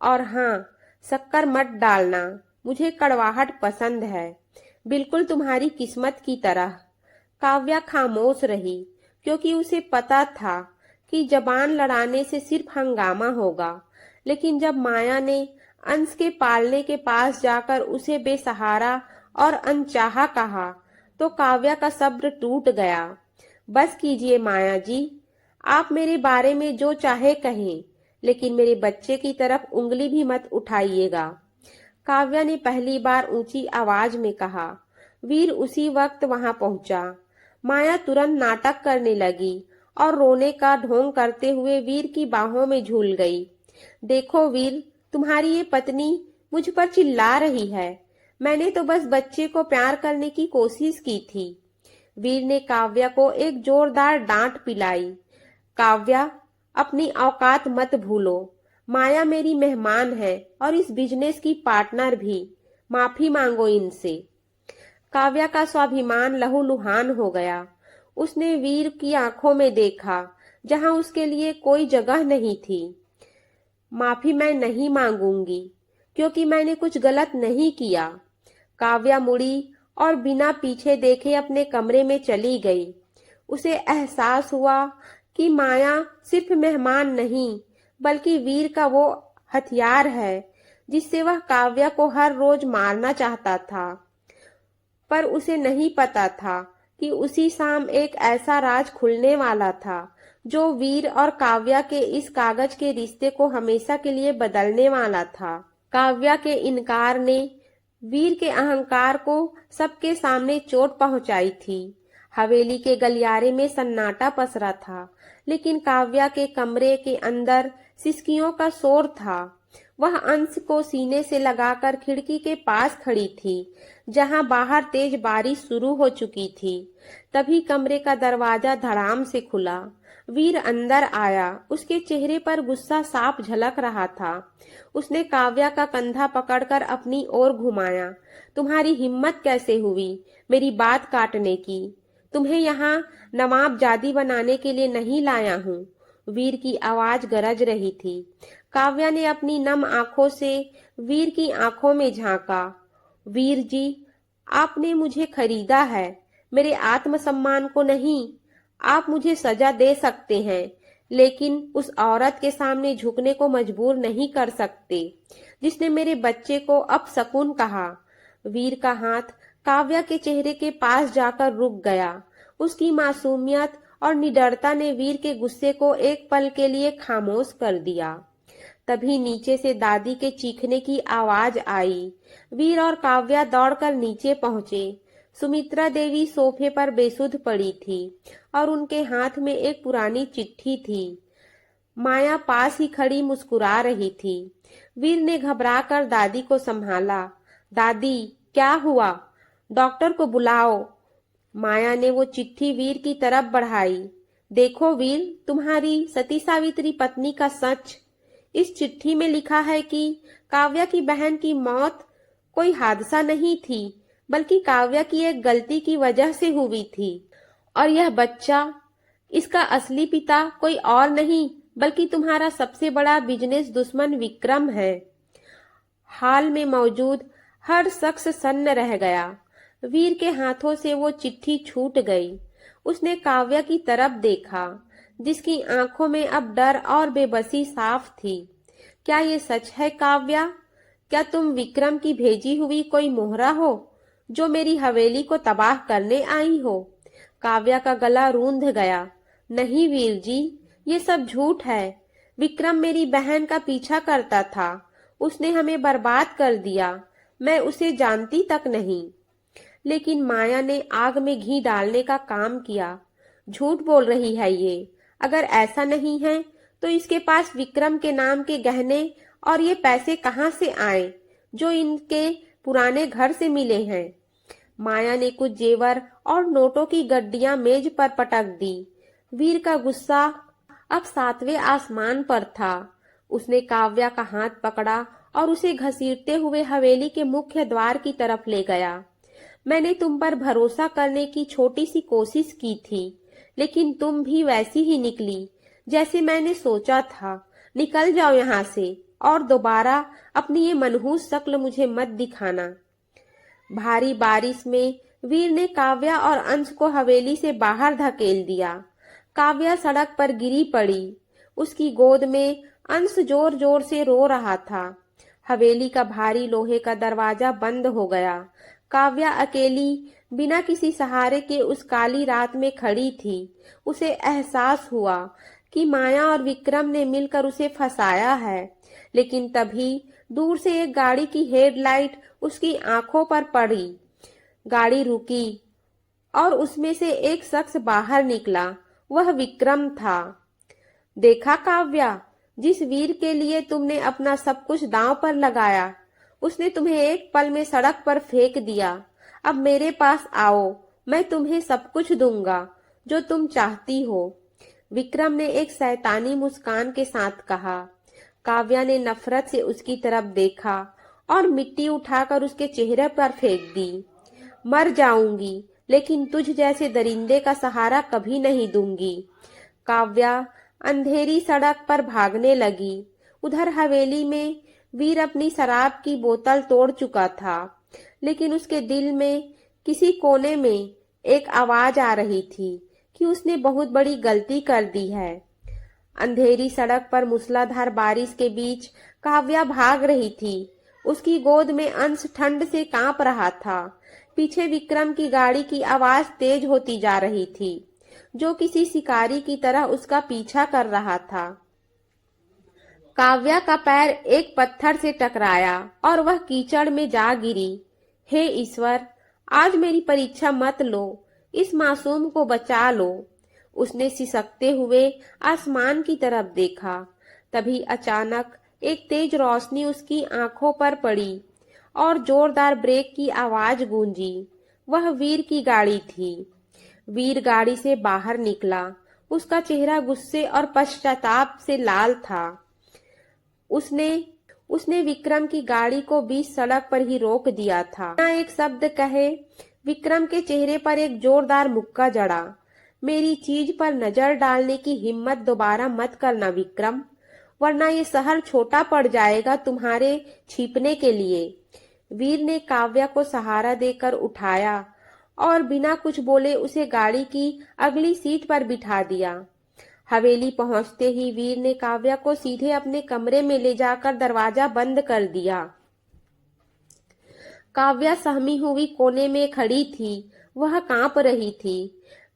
और हाँ, शक्कर मत डालना, मुझे कड़वाहट पसंद है, बिल्कुल तुम्हारी किस्मत की तरह। काव्या खामोश रही क्योंकि उसे पता था कि जबान लड़ाने से सिर्फ हंगामा होगा। लेकिन जब माया ने अंश के पालने के पास जाकर उसे बेसहारा और अनचाहा कहा तो काव्या का सब्र टूट गया। बस कीजिए माया जी, आप मेरे बारे में जो चाहे कहें, लेकिन मेरे बच्चे की तरफ उंगली भी मत उठाइएगा। काव्या ने पहली बार ऊंची आवाज में कहा। वीर उसी वक्त वहां पहुंचा। माया तुरंत नाटक करने लगी और रोने का ढोंग करते हुए वीर की बाहों में झूल गई। देखो वीर, तुम्हारी ये पत्नी मुझ पर चिल्ला रही है। मैंने तो बस बच्चे को प्यार करने की कोशिश की थी। वीर ने काव्या को एक जोरदार डांट पिलाई। काव्या, अपनी औकात मत भूलो। माया मेरी मेहमान है और इस बिजनेस की पार्टनर भी। माफी मांगो इनसे। काव्या का स्वाभिमान लहूलुहान हो गया। उसने वीर की आंखों में देखा जहां उसके लिए कोई जगह नहीं थी। माफी मैं नहीं मांगूंगी क्योंकि मैंने कुछ गलत नहीं किया। काव्या मुड़ी और बिना पीछे देखे अपने कमरे में चली गई। उसे एहसास हुआ कि माया सिर्फ मेहमान नहीं बल्कि वीर का वो हथियार है जिससे वह काव्या को हर रोज मारना चाहता था। पर उसे नहीं पता था कि उसी शाम एक ऐसा राज खुलने वाला था जो वीर और काव्या के इस कागज के रिश्ते को हमेशा के लिए बदलने वाला था। काव्या के इनकार ने वीर के अहंकार को सबके सामने चोट पहुंचाई थी। हवेली के गलियारे में सन्नाटा पसरा था, लेकिन काव्या के कमरे के अंदर सिसकियों का शोर था। वह अंश को सीने से लगाकर खिड़की के पास खड़ी थी, जहां बाहर तेज बारिश शुरू हो चुकी थी। तभी कमरे का दरवाजा धड़ाम से खुला। वीर अंदर आया। उसके चेहरे पर गुस्सा साफ झलक रहा था। उसने काव्या का कंधा पकड़कर अपनी ओर घुमाया। तुम्हारी हिम्मत कैसे हुई मेरी बात काटने की? तुम्हें यहाँ नवाब जादी बनाने के लिए नहीं लाया हूँ। वीर की आवाज गरज रही थी। काव्या ने अपनी नम आंखों से वीर की आंखों में झांका। वीर जी, आपने मुझे खरीदा है, मेरे आत्मसम्मान को नहीं। आप मुझे सजा दे सकते हैं, लेकिन उस औरत के सामने झुकने को मजबूर नहीं कर सकते जिसने मेरे बच्चे को अपशकुन कहा। वीर का हाथ काव्या के चेहरे के पास जाकर रुक गया। उसकी मासूमियत और निडरता ने वीर के गुस्से को एक पल के लिए खामोश कर दिया। तभी नीचे से दादी के चीखने की आवाज आई। वीर और काव्या दौड़कर नीचे पहुंचे। सुमित्रा देवी सोफे पर बेसुध पड़ी थी और उनके हाथ में एक पुरानी चिट्ठी थी। माया पास ही खड़ी मुस्कुरा रही थी। वीर ने घबराकर दादी को संभाला। दादी, क्या हुआ? डॉक्टर को बुलाओ। माया ने वो चिट्ठी वीर की तरफ बढ़ाई। देखो वीर, तुम्हारी सती सावित्री पत्नी का सच। इस चिट्ठी में लिखा है कि काव्या की बहन की मौत कोई हादसा नहीं थी, बल्कि काव्या की एक गलती की वजह से हुई थी। और यह बच्चा, इसका असली पिता कोई और नहीं बल्कि तुम्हारा सबसे बड़ा बिजनेस दुश्मन विक्रम है। हाल में मौजूद हर शख्स सन्न रह गया। वीर के हाथों से वो चिट्ठी छूट गई। उसने काव्या की तरफ देखा, जिसकी आंखों में अब डर और बेबसी साफ थी। क्या ये सच है काव्या? क्या तुम विक्रम की भेजी हुई कोई मोहरा हो जो मेरी हवेली को तबाह करने आई हो? काव्या का गला रूंध गया। नहीं वीर जी, ये सब झूठ है। विक्रम मेरी बहन का पीछा करता था। उसने हमें बर्बाद कर दिया। मैं उसे जानती तक नहीं। लेकिन माया ने आग में घी डालने का काम किया। झूठ बोल रही है ये। अगर ऐसा नहीं है तो इसके पास विक्रम के नाम के गहने और ये पैसे कहाँ से आए जो इनके पुराने घर से मिले हैं? माया ने कुछ जेवर और नोटों की गड्डियां मेज पर पटक दी। वीर का गुस्सा अब 7वें आसमान पर था। उसने काव्या का हाथ पकड़ा और उसे घसीटते हुए हवेली के मुख्य द्वार की तरफ ले गया। मैंने तुम पर भरोसा करने की छोटी सी कोशिश की थी, लेकिन तुम भी वैसी ही निकली जैसे मैंने सोचा था। निकल जाओ यहाँ से और दोबारा अपनी ये मनहूस शक्ल मुझे मत दिखाना। भारी बारिश में वीर ने काव्या और अंश को हवेली से बाहर धकेल दिया। काव्या सड़क पर गिरी पड़ी। उसकी गोद में अंश जोर जोर से रो रहा था। हवेली का भारी लोहे का दरवाजा बंद हो गया। काव्या अकेली बिना किसी सहारे के उस काली रात में खड़ी थी। उसे एहसास हुआ कि माया और विक्रम ने मिलकर उसे फंसाया है। लेकिन तभी दूर से एक गाड़ी की हेडलाइट उसकी आंखों पर पड़ी। गाड़ी रुकी और उसमें से एक शख्स बाहर निकला। वह विक्रम था। देखा काव्या, जिस वीर के लिए तुमने अपना सब कुछ दांव पर लगाया, उसने तुम्हें एक पल में सड़क पर फेंक दिया। अब मेरे पास आओ, मैं तुम्हें सब कुछ दूंगा जो तुम चाहती हो। विक्रम ने एक शैतानी मुस्कान के साथ कहा। काव्या ने नफरत से उसकी तरफ देखा और मिट्टी उठाकर उसके चेहरे पर फेंक दी। मर जाऊंगी, लेकिन तुझ जैसे दरिंदे का सहारा कभी नहीं दूंगी। काव्या अंधेरी सड़क पर भागने लगी। उधर हवेली में वीर अपनी शराब की बोतल तोड़ चुका था, लेकिन उसके दिल में किसी कोने में एक आवाज आ रही थी कि उसने बहुत बड़ी गलती कर दी है। अंधेरी सड़क पर मूसलाधार बारिश के बीच काव्या भाग रही थी। उसकी गोद में अंश ठंड से कांप रहा था। पीछे विक्रम की गाड़ी की आवाज तेज होती जा रही थी, जो किसी शिकारी की तरह उसका पीछा कर रहा था। काव्या का पैर एक पत्थर से टकराया और वह कीचड़ में जा गिरी। हे ईश्वर, आज मेरी परीक्षा मत लो, इस मासूम को बचा लो। उसने सिसकते हुए आसमान की तरफ देखा। तभी अचानक एक तेज रोशनी उसकी आंखों पर पड़ी और जोरदार ब्रेक की आवाज गूंजी। वह वीर की गाड़ी थी। वीर गाड़ी से बाहर निकला। उसका चेहरा गुस्से और पश्चाताप से लाल था। उसने उसने विक्रम की गाड़ी को बीच सड़क पर ही रोक दिया था। बिना एक शब्द कहे विक्रम के चेहरे पर एक जोरदार मुक्का जड़ा। मेरी चीज पर नजर डालने की हिम्मत दोबारा मत करना विक्रम, वरना ये शहर छोटा पड़ जाएगा तुम्हारे छिपने के लिए। वीर ने काव्या को सहारा देकर उठाया और बिना कुछ बोले उसे गाड़ी की अगली सीट पर बिठा दिया। हवेली पहुंचते ही वीर ने काव्या को सीधे अपने कमरे में ले जाकर दरवाजा बंद कर दिया। काव्या सहमी हुई कोने में खड़ी थी। वह कांप रही थी।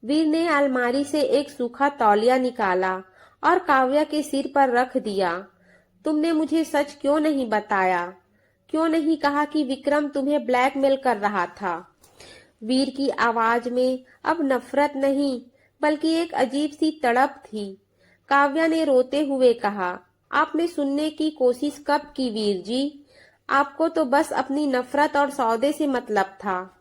वीर ने अलमारी से एक सूखा तौलिया निकाला और काव्या के सिर पर रख दिया। तुमने मुझे सच क्यों नहीं बताया? क्यों नहीं कहा कि विक्रम तुम्हें ब्लैकमेल कर रहा था? वीर की आवाज में अब नफरत नहीं, बल्कि एक अजीब सी तड़प थी। काव्या ने रोते हुए कहा, आपने सुनने की कोशिश कब की वीर जी? आपको तो बस अपनी नफरत और सौदे से मतलब था।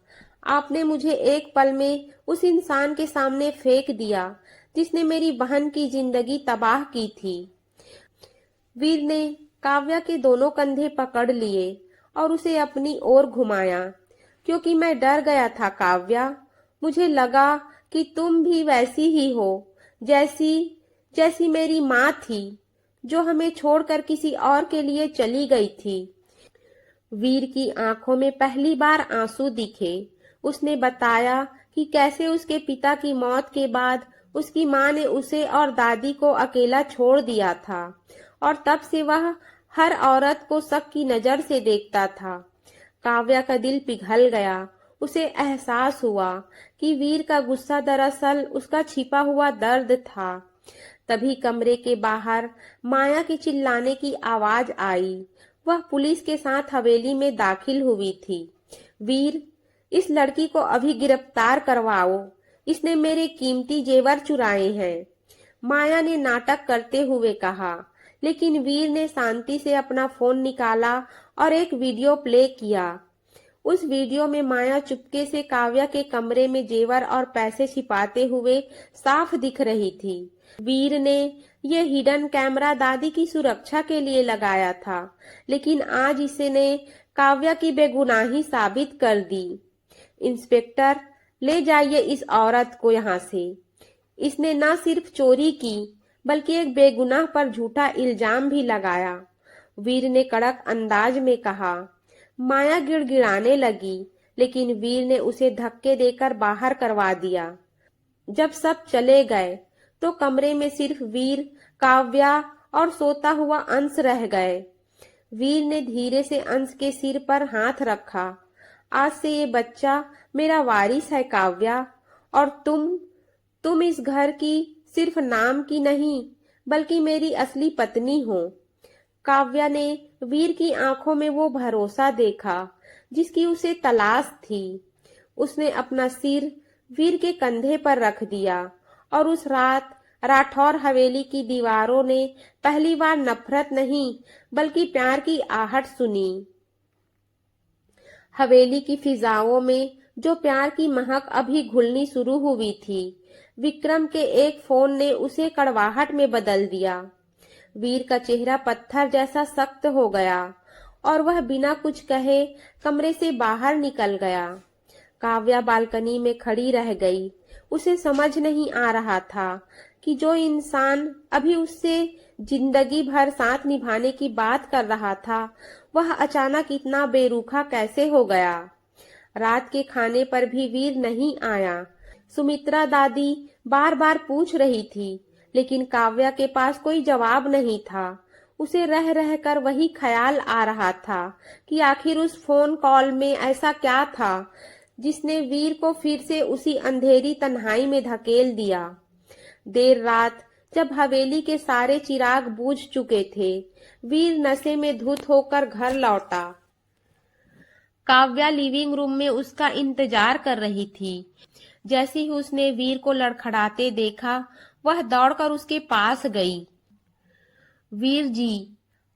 आपने मुझे एक पल में उस इंसान के सामने फेंक दिया जिसने मेरी बहन की जिंदगी तबाह की थी। वीर ने काव्या के दोनों कंधे पकड़ लिए और उसे अपनी ओर घुमाया। क्योंकि मैं डर गया था काव्या, मुझे लगा कि तुम भी वैसी ही हो जैसी जैसी मेरी माँ थी, जो हमें छोड़कर किसी और के लिए चली गई थी। वीर की आंखों में पहली बार आंसू दिखे। उसने बताया कि कैसे उसके पिता की मौत के बाद उसकी माँ ने उसे और दादी को अकेला छोड़ दिया था और तब से वह हर औरत को शक की नजर से देखता था। काव्या का दिल पिघल गया। उसे एहसास हुआ कि वीर का गुस्सा दरअसल उसका छिपा हुआ दर्द था। तभी कमरे के बाहर माया के चिल्लाने की आवाज आई। वह पुलिस के साथ हवेली में दाखिल हुई थी। वीर, इस लड़की को अभी गिरफ्तार करवाओ, इसने मेरे कीमती जेवर चुराए हैं, माया ने नाटक करते हुए कहा। लेकिन वीर ने शांति से अपना फोन निकाला और एक वीडियो प्ले किया। उस वीडियो में माया चुपके से काव्या के कमरे में जेवर और पैसे छिपाते हुए साफ दिख रही थी। वीर ने यह हिडन कैमरा दादी की सुरक्षा के लिए लगाया था, लेकिन आज इसने काव्या की बेगुनाही साबित कर दी। इंस्पेक्टर, ले जाइए इस औरत को यहाँ से। इसने न सिर्फ चोरी की, बल्कि एक बेगुनाह पर झूठा इल्जाम भी लगाया, वीर ने कड़क अंदाज में कहा। माया गिड़गिड़ाने लगी, लेकिन वीर ने उसे धक्के देकर बाहर करवा दिया। जब सब चले गए तो कमरे में सिर्फ वीर, काव्या और सोता हुआ अंश रह गए। वीर ने धीरे से अंश के सिर पर हाथ रखा। आज से ये बच्चा मेरा वारिस है काव्या, और तुम इस घर की सिर्फ नाम की नहीं, बल्कि मेरी असली पत्नी हो। काव्या ने वीर की आंखों में वो भरोसा देखा जिसकी उसे तलाश थी। उसने अपना सिर वीर के कंधे पर रख दिया और उस रात राठौर हवेली की दीवारों ने पहली बार नफरत नहीं, बल्कि प्यार की आहट सुनी। हवेली की फिजाओं में जो प्यार की महक अभी घुलनी शुरू हुई थी, विक्रम के एक फोन ने उसे कड़वाहट में बदल दिया। वीर का चेहरा पत्थर जैसा सख्त हो गया और वह बिना कुछ कहे कमरे से बाहर निकल गया। काव्या बालकनी में खड़ी रह गई। उसे समझ नहीं आ रहा था कि जो इंसान अभी उससे जिंदगी भर साथ निभाने की बात कर रहा था, वह अचानक इतना बेरुखा कैसे हो गया। रात के खाने पर भी वीर नहीं आया। सुमित्रा दादी बार बार पूछ रही थी, लेकिन काव्या के पास कोई जवाब नहीं था। उसे रह रह कर वही ख्याल आ रहा था कि आखिर उस फोन कॉल में ऐसा क्या था जिसने वीर को फिर से उसी अंधेरी तन्हाई में धकेल दिया। देर रात जब हवेली के सारे चिराग बुझ चुके थे, वीर नशे में धुत होकर घर लौटा। काव्या लिविंग रूम में उसका इंतजार कर रही थी। जैसे ही उसने वीर को लड़खड़ाते देखा, वह दौड़कर उसके पास गई। वीर जी,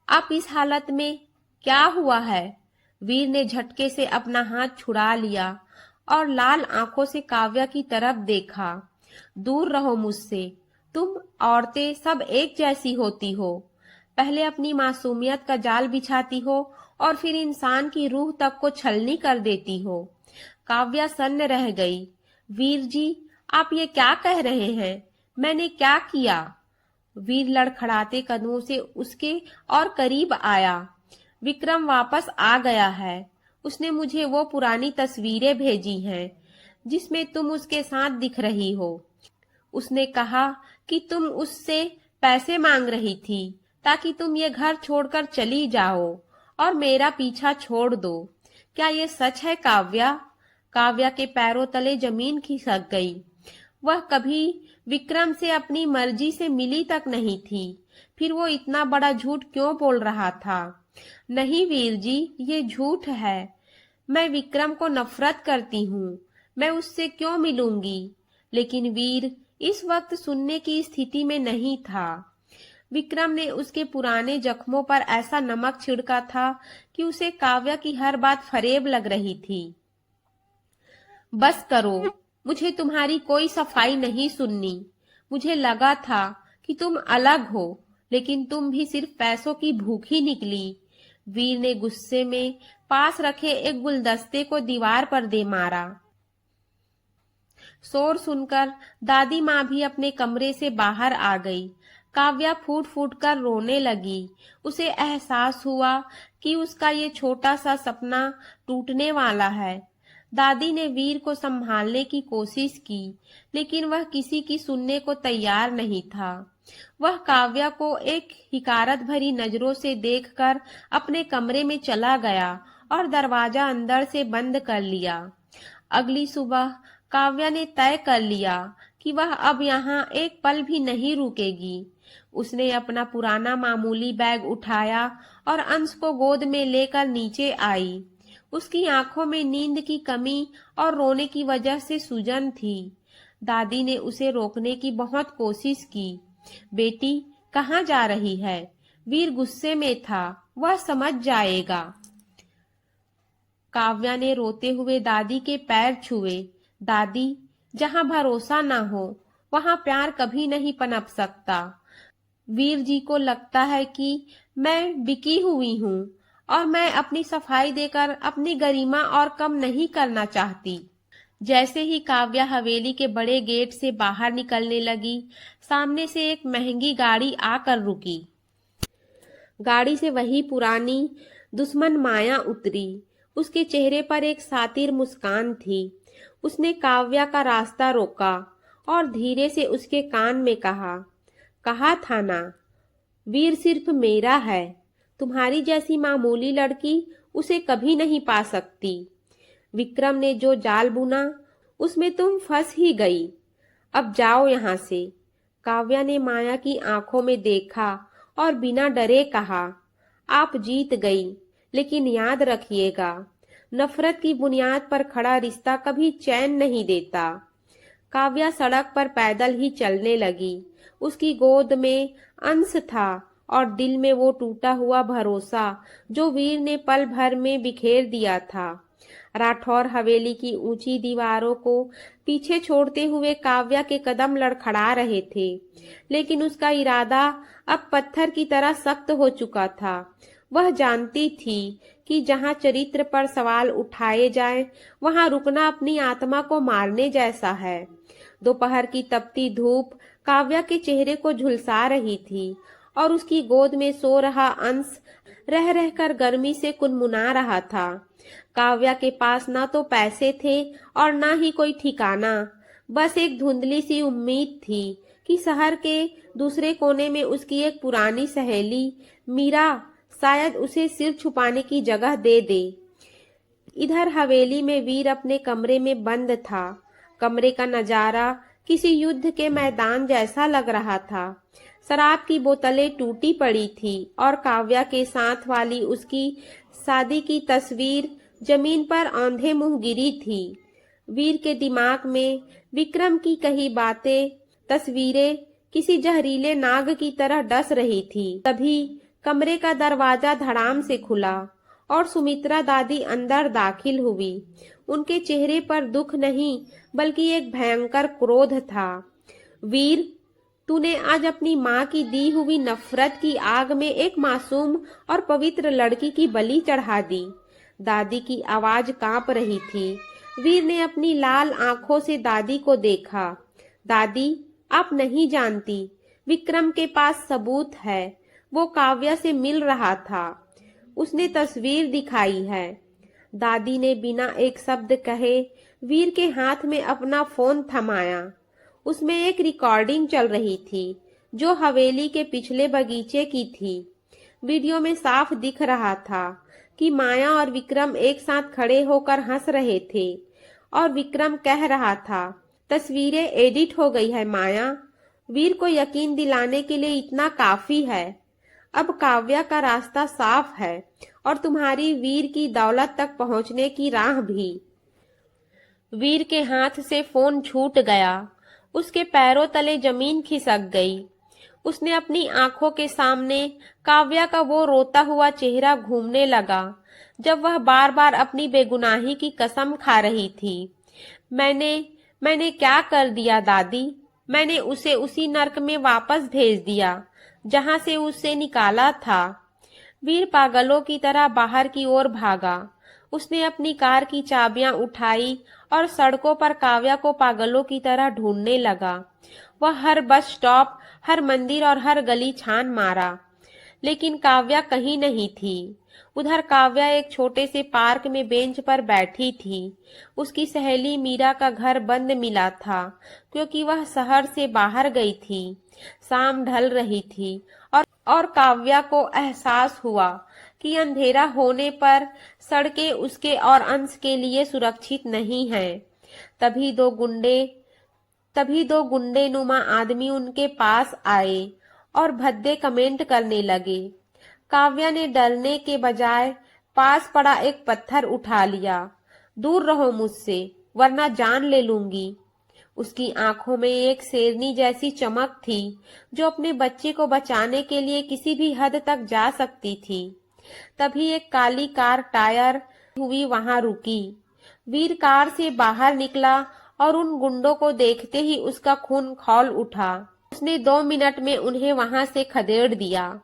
आप इस हालत में, क्या हुआ है? वीर ने झटके से अपना हाथ छुड़ा लिया और लाल आंखों से काव्या की तरफ देखा। दूर रहो मुझसे, तुम औरतें सब एक जैसी होती हो। पहले अपनी मासूमियत का जाल बिछाती हो और फिर इंसान की रूह तक को छलनी कर देती हो। काव्या सन्न रह गई। वीर जी, आप ये क्या कह रहे हैं? मैंने क्या किया? वीर लड़खड़ाते कदमों से उसके और करीब आया। विक्रम वापस आ गया है। उसने मुझे वो पुरानी तस्वीरें भेजी हैं जिसमें तुम उसके साथ दिख रही हो। उसने कहा कि तुम उससे पैसे मांग रही थी ताकि तुम ये घर छोड़कर चली जाओ और मेरा पीछा छोड़ दो। क्या ये सच है काव्या? काव्या के पैरों तले जमीन खिसक गई। वह कभी विक्रम से अपनी मर्जी से मिली तक नहीं थी, फिर वो इतना बड़ा झूठ क्यों बोल रहा था? नहीं वीर जी, ये झूठ है। मैं विक्रम को नफरत करती हूँ। मैं उससे क्यों मिलूंगी? लेकिन वीर इस वक्त सुनने की स्थिति में नहीं था। विक्रम ने उसके पुराने जख्मों पर ऐसा नमक छिड़का था कि उसे काव्या की हर बात फरेब लग रही थी। बस करो, मुझे तुम्हारी कोई सफाई नहीं सुननी। मुझे लगा था कि तुम अलग हो, लेकिन तुम भी सिर्फ पैसों की भूखी निकली। वीर ने गुस्से में पास रखे एक गुलदस्ते को दीवार पर दे मारा। शोर सुनकर दादी माँ भी अपने कमरे से बाहर आ गई। काव्या फूट फूट कर रोने लगी। उसे एहसास हुआ कि उसका ये छोटा सा सपना टूटने वाला है। दादी ने वीर को संभालने की कोशिश की, लेकिन वह किसी की सुनने को तैयार नहीं था। वह काव्या को एक हिकारत भरी नजरों से देखकर अपने कमरे में चला गया और दरवाजा अंदर से बंद कर लिया। अगली सुबह काव्या ने तय कर लिया कि वह अब यहाँ एक पल भी नहीं रुकेगी। उसने अपना पुराना मामूली बैग उठाया और अंश को गोद में लेकर नीचे आई। उसकी आंखों में नींद की कमी और रोने की वजह से सूजन थी। दादी ने उसे रोकने की बहुत कोशिश की। बेटी, कहाँ जा रही है? वीर गुस्से में था, वह समझ जाएगा। काव्या ने रोते हुए दादी के पैर छुए। दादी, जहाँ भरोसा ना हो वहाँ प्यार कभी नहीं पनप सकता। वीर जी को लगता है कि मैं बिकी हुई हूँ और मैं अपनी सफाई देकर अपनी गरिमा और कम नहीं करना चाहती। जैसे ही काव्या हवेली के बड़े गेट से बाहर निकलने लगी, सामने से एक महंगी गाड़ी आकर रुकी। गाड़ी से वही पुरानी दुश्मन माया उतरी। उसके चेहरे पर एक सातिर मुस्कान थी। उसने काव्या का रास्ता रोका और धीरे से उसके कान में कहा था ना, वीर सिर्फ मेरा है। तुम्हारी जैसी मामूली लड़की उसे कभी नहीं पा सकती। विक्रम ने जो जाल बुना उसमें तुम फंस ही गई। अब जाओ यहाँ से। काव्या ने माया की आंखों में देखा और बिना डरे कहा, आप जीत गई, लेकिन याद रखिएगा, नफरत की बुनियाद पर खड़ा रिश्ता कभी चैन नहीं देता। काव्या सड़क पर पैदल ही चलने लगी। उसकी गोद में अंश था और दिल में वो टूटा हुआ भरोसा जो वीर ने पल भर में बिखेर दिया था। राठौर हवेली की ऊंची दीवारों को पीछे छोड़ते हुए काव्या के कदम लड़खड़ा रहे थे, लेकिन उसका इरादा अब पत्थर की तरह सख्त हो चुका था। वह जानती थी कि जहां चरित्र पर सवाल उठाए जाएं, वहां रुकना अपनी आत्मा को मारने जैसा है। दोपहर की तपती धूप काव्या के चेहरे को झुलसा रही थी और उसकी गोद में सो रहा अंश रह रहकर गर्मी से कुनमुना रहा था। काव्या के पास ना तो पैसे थे और ना ही कोई ठिकाना, बस एक धुंधली सी उम्मीद थी कि शहर के दूसरे कोने में उसकी एक पुरानी सहेली मीरा शायद उसे सिर छुपाने की जगह दे दे। इधर हवेली में वीर अपने कमरे में बंद था। कमरे का नजारा किसी युद्ध के मैदान जैसा लग रहा था। शराब की बोतलें टूटी पड़ी थी और काव्या के साथ वाली उसकी शादी की तस्वीर जमीन पर औंधे मुंह गिरी थी। वीर के दिमाग में विक्रम की कही बातें, तस्वीरें किसी जहरीले नाग की तरह डस रही थी। तभी कमरे का दरवाजा धड़ाम से खुला और सुमित्रा दादी अंदर दाखिल हुई। उनके चेहरे पर दुख नहीं बल्कि एक भयंकर क्रोध था। वीर, तूने आज अपनी माँ की दी हुई नफरत की आग में एक मासूम और पवित्र लड़की की बलि चढ़ा दी। दादी की आवाज कांप रही थी। वीर ने अपनी लाल आंखों से दादी को देखा। दादी, आप नहीं जानती, विक्रम के पास सबूत है। वो काव्या से मिल रहा था। उसने तस्वीर दिखाई है। दादी ने बिना एक शब्द कहे वीर के हाथ में अपना फोन थमाया। उसमें एक रिकॉर्डिंग चल रही थी जो हवेली के पिछले बगीचे की थी। वीडियो में साफ दिख रहा था कि माया और विक्रम एक साथ खड़े होकर हंस रहे थे और विक्रम कह रहा था, तस्वीरें एडिट हो गई है माया। वीर को यकीन दिलाने के लिए इतना काफी है। अब काव्या का रास्ता साफ है और तुम्हारी वीर की दौलत तक पहुंचने की राह भी। वीर के हाथ से फोन छूट गया। उसके पैरों तले जमीन खिसक गई। उसने अपनी आंखों के सामने काव्या का वो रोता हुआ चेहरा घूमने लगा जब वह बार बार अपनी बेगुनाही की कसम खा रही थी। मैंने क्या कर दिया दादी? मैंने उसे उसी नर्क में वापस भेज दिया जहां से उसे निकाला था। वीर पागलों की तरह बाहर की ओर भागा। उसने अपनी कार की चाबियां उठाई और सड़कों पर काव्या को पागलों की तरह ढूंढने लगा। वह हर बस स्टॉप, हर मंदिर और हर गली छान मारा, लेकिन काव्या कहीं नहीं थी। उधर काव्या एक छोटे से पार्क में बेंच पर बैठी थी। उसकी सहेली मीरा का घर बंद मिला था क्योंकि वह शहर से बाहर गई थी। शाम ढल रही थी और काव्या को एहसास हुआ कि अंधेरा होने पर सड़कें उसके और अंश के लिए सुरक्षित नहीं हैं। तभी दो गुंडे नुमा आदमी उनके पास आए और भद्दे कमेंट करने लगे। काव्या ने डरने के बजाय पास पड़ा एक पत्थर उठा लिया। दूर रहो मुझसे वरना जान ले लूंगी। उसकी आंखों में एक शेरनी जैसी चमक थी जो अपने बच्चे को बचाने के लिए किसी भी हद तक जा सकती थी। तभी एक काली कार टायर हुई वहां रुकी। वीर कार से बाहर निकला और उन गुंडों को देखते ही उसका खून खौल उठा। उसने 2 मिनट में उन्हें वहां से खदेड़ दिया।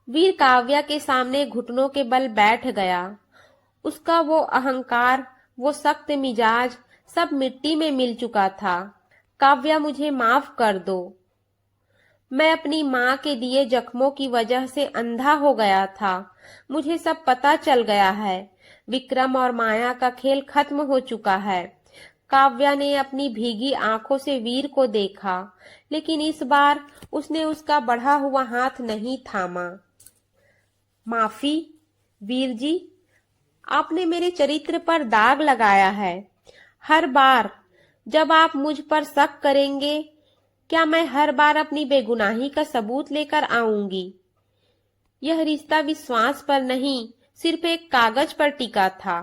वीर काव्या के सामने घुटनों के बल बैठ गया। उसका वो अहंकार, वो सख्त मिजाज सब मिट्टी में मिल चुका था। काव्या, मुझे माफ कर दो। मैं अपनी माँ के दिए जख्मों की वजह से अंधा हो गया था। मुझे सब पता चल गया है। विक्रम और माया का खेल खत्म हो चुका है। काव्या ने अपनी भीगी आंखों से वीर को देखा, लेकिन इस बार उसने उसका बढ़ा हुआ हाथ नहीं थामा। माफी वीर जी, आपने मेरे चरित्र पर दाग लगाया है। हर बार जब आप मुझ पर शक करेंगे, क्या मैं हर बार अपनी बेगुनाही का सबूत लेकर आऊंगी? यह रिश्ता विश्वास पर नहीं, सिर्फ एक कागज पर टिका था।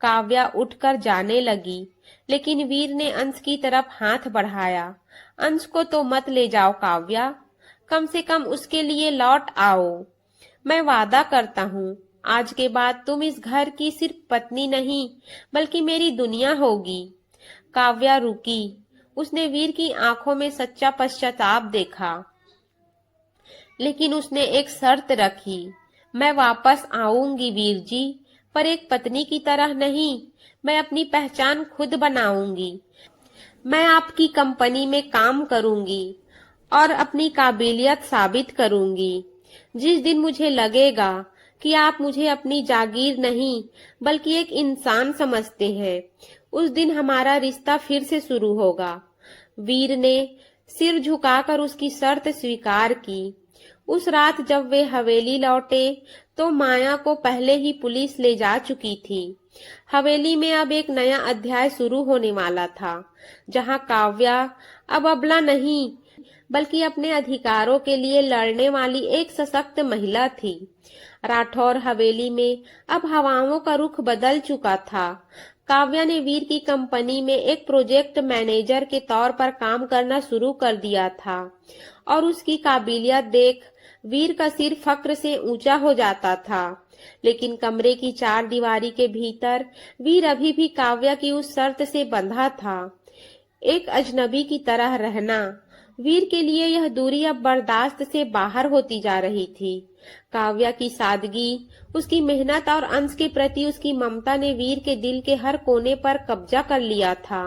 काव्या उठकर जाने लगी, लेकिन वीर ने अंश की तरफ हाथ बढ़ाया। अंश को तो मत ले जाओ काव्या, कम से कम उसके लिए लौट आओ। मैं वादा करता हूँ आज के बाद तुम इस घर की सिर्फ पत्नी नहीं बल्कि मेरी दुनिया होगी। काव्या रुकी। उसने वीर की आंखों में सच्चा पश्चाताप देखा। लेकिन उसने एक शर्त रखी। मैं वापस आऊंगी वीर जी, पर एक पत्नी की तरह नहीं। मैं अपनी पहचान खुद बनाऊंगी। मैं आपकी कंपनी में काम करूंगी और अपनी काबिलियत साबित करूंगी। जिस दिन मुझे लगेगा कि आप मुझे अपनी जागीर नहीं बल्कि एक इंसान समझते हैं, उस दिन हमारा रिश्ता फिर से शुरू होगा। वीर ने सिर झुकाकर उसकी शर्त स्वीकार की। उस रात जब वे हवेली लौटे तो माया को पहले ही पुलिस ले जा चुकी थी। हवेली में अब एक नया अध्याय शुरू होने वाला था, जहां काव्या अब अबला नहीं बल्कि अपने अधिकारों के लिए लड़ने वाली एक सशक्त महिला थी। राठौर हवेली में अब हवाओं का रुख बदल चुका था। काव्या ने वीर की कंपनी में एक प्रोजेक्ट मैनेजर के तौर पर काम करना शुरू कर दिया था और उसकी काबिलियत देख वीर का सिर फक्र से ऊंचा हो जाता था। लेकिन कमरे की चार दीवारी के भीतर वीर अभी भी काव्या की उस शर्त से बंधा था, एक अजनबी की तरह रहना। वीर के लिए यह दूरी अब बर्दाश्त से बाहर होती जा रही थी। काव्या की सादगी, उसकी मेहनत और अंश के प्रति उसकी ममता ने वीर के दिल के हर कोने पर कब्जा कर लिया था।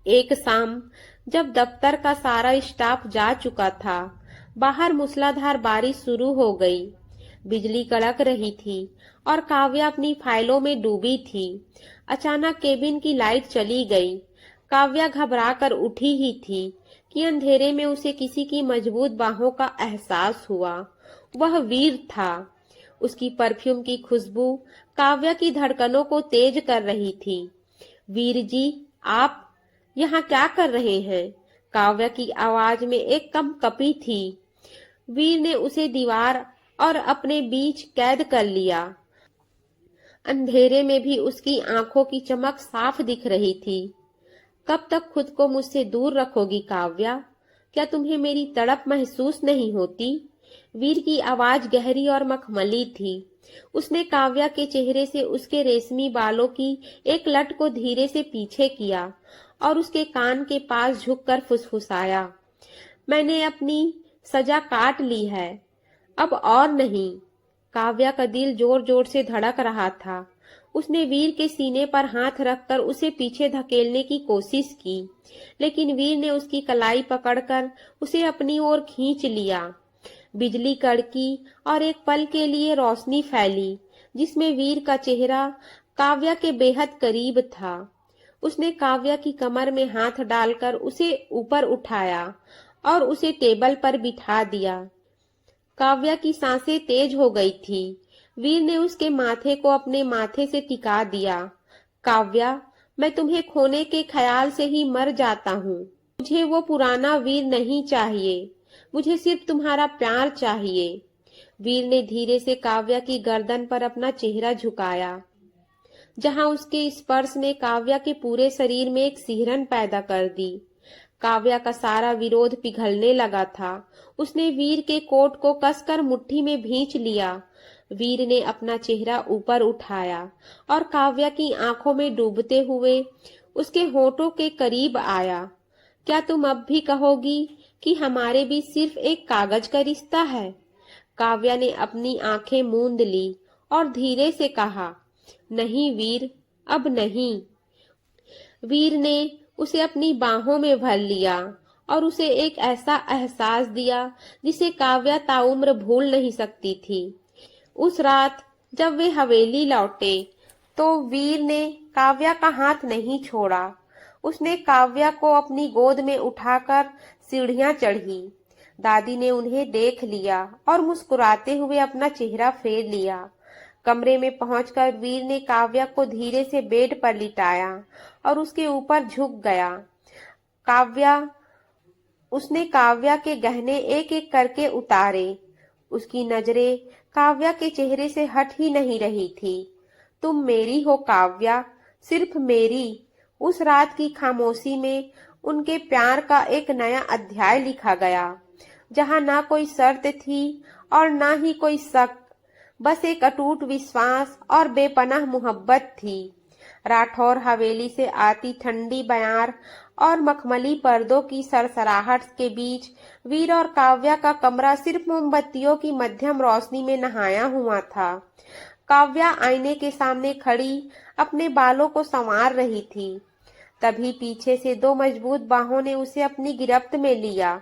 एक शाम जब दफ्तर का सारा स्टाफ जा चुका था, बाहर मूसलाधार बारिश शुरू हो गई। बिजली कड़क रही थी और काव्या अपनी फाइलों में डूबी थी। अचानक केबिन की लाइट चली गई। काव्या घबराकर उठी ही थी कि अंधेरे में उसे किसी की मजबूत बाहों का एहसास हुआ। वह वीर था। उसकी परफ्यूम की खुशबू काव्या की धड़कनों को तेज कर रही थी। वीर जी, आप यहाँ क्या कर रहे हैं? काव्या की आवाज में एक कंपकपी थी। वीर ने उसे दीवार और अपने बीच कैद कर लिया। अंधेरे में भी उसकी आंखों की चमक साफ दिख रही थी। कब तक खुद को मुझसे दूर रखोगी काव्या? क्या तुम्हें मेरी तड़प महसूस नहीं होती? वीर की आवाज गहरी और मखमली थी। उसने काव्या के चेहरे से उसके रेशमी बालों की एक लट को धीरे से पीछे किया और उसके कान के पास झुककर फुसफुसाया, मैंने अपनी सजा काट ली है, अब और नहीं। काव्या का दिल जोर जोर से धड़क रहा था। उसने वीर के सीने पर हाथ रखकर उसे पीछे धकेलने की कोशिश की, लेकिन वीर ने उसकी कलाई पकड़कर उसे अपनी ओर खींच लिया। बिजली कड़की और एक पल के लिए रोशनी फैली, जिसमें वीर का चेहरा काव्या के बेहद करीब था। उसने काव्या की कमर में हाथ डालकर उसे ऊपर उठाया और उसे टेबल पर बिठा दिया। काव्या की सांसें तेज हो गई थी। वीर ने उसके माथे को अपने माथे से टिका दिया। काव्या, मैं तुम्हें खोने के ख्याल से ही मर जाता हूँ। मुझे वो पुराना वीर नहीं चाहिए, मुझे सिर्फ तुम्हारा प्यार चाहिए। वीर ने धीरे से काव्या की गर्दन पर अपना चेहरा झुकाया, जहां उसके स्पर्श ने काव्या के पूरे शरीर में एक सिहरन पैदा कर दी। काव्या का सारा विरोध पिघलने लगा था। उसने वीर के कोट को कसकर मुट्ठी में भींच लिया। वीर ने अपना चेहरा ऊपर उठाया और काव्या की आंखों में डूबते हुए उसके होठों के करीब आया। क्या तुम अब भी कहोगी कि हमारे बीच सिर्फ एक कागज का रिश्ता है? काव्या ने अपनी आंखें मूंद ली और धीरे से कहा, नहीं वीर, अब नहीं। वीर ने उसे अपनी बाहों में भर लिया और उसे एक ऐसा एहसास दिया जिसे काव्या ताउम्र भूल नहीं सकती थी। उस रात जब वे हवेली लौटे तो वीर ने काव्या का हाथ नहीं छोड़ा। उसने काव्या को अपनी गोद में उठाकर सीढ़ियां चढ़ी। दादी ने उन्हें देख लिया और मुस्कुराते हुए अपना चेहरा फेर लिया। कमरे में पहुंचकर वीर ने काव्या को धीरे से बेड पर लिटाया और उसके ऊपर झुक गया। उसने काव्या के गहने एक एक करके उतारे। उसकी नजरें काव्या के चेहरे से हट ही नहीं रही थी। तुम मेरी हो काव्या, सिर्फ मेरी। उस रात की खामोशी में उनके प्यार का एक नया अध्याय लिखा गया, जहां ना कोई शर्त थी और ना ही कोई शक, बस एक अटूट विश्वास और बेपनाह मोहब्बत थी। राठौर हवेली से आती ठंडी बयार और मखमली पर्दों की सरसराहट के बीच वीर और काव्या का कमरा सिर्फ मोमबत्तियों की मध्यम रोशनी में नहाया हुआ था। काव्या आईने के सामने खड़ी अपने बालों को संवार रही थी। तभी पीछे से दो मजबूत बाहों ने उसे अपनी गिरफ्त में लिया।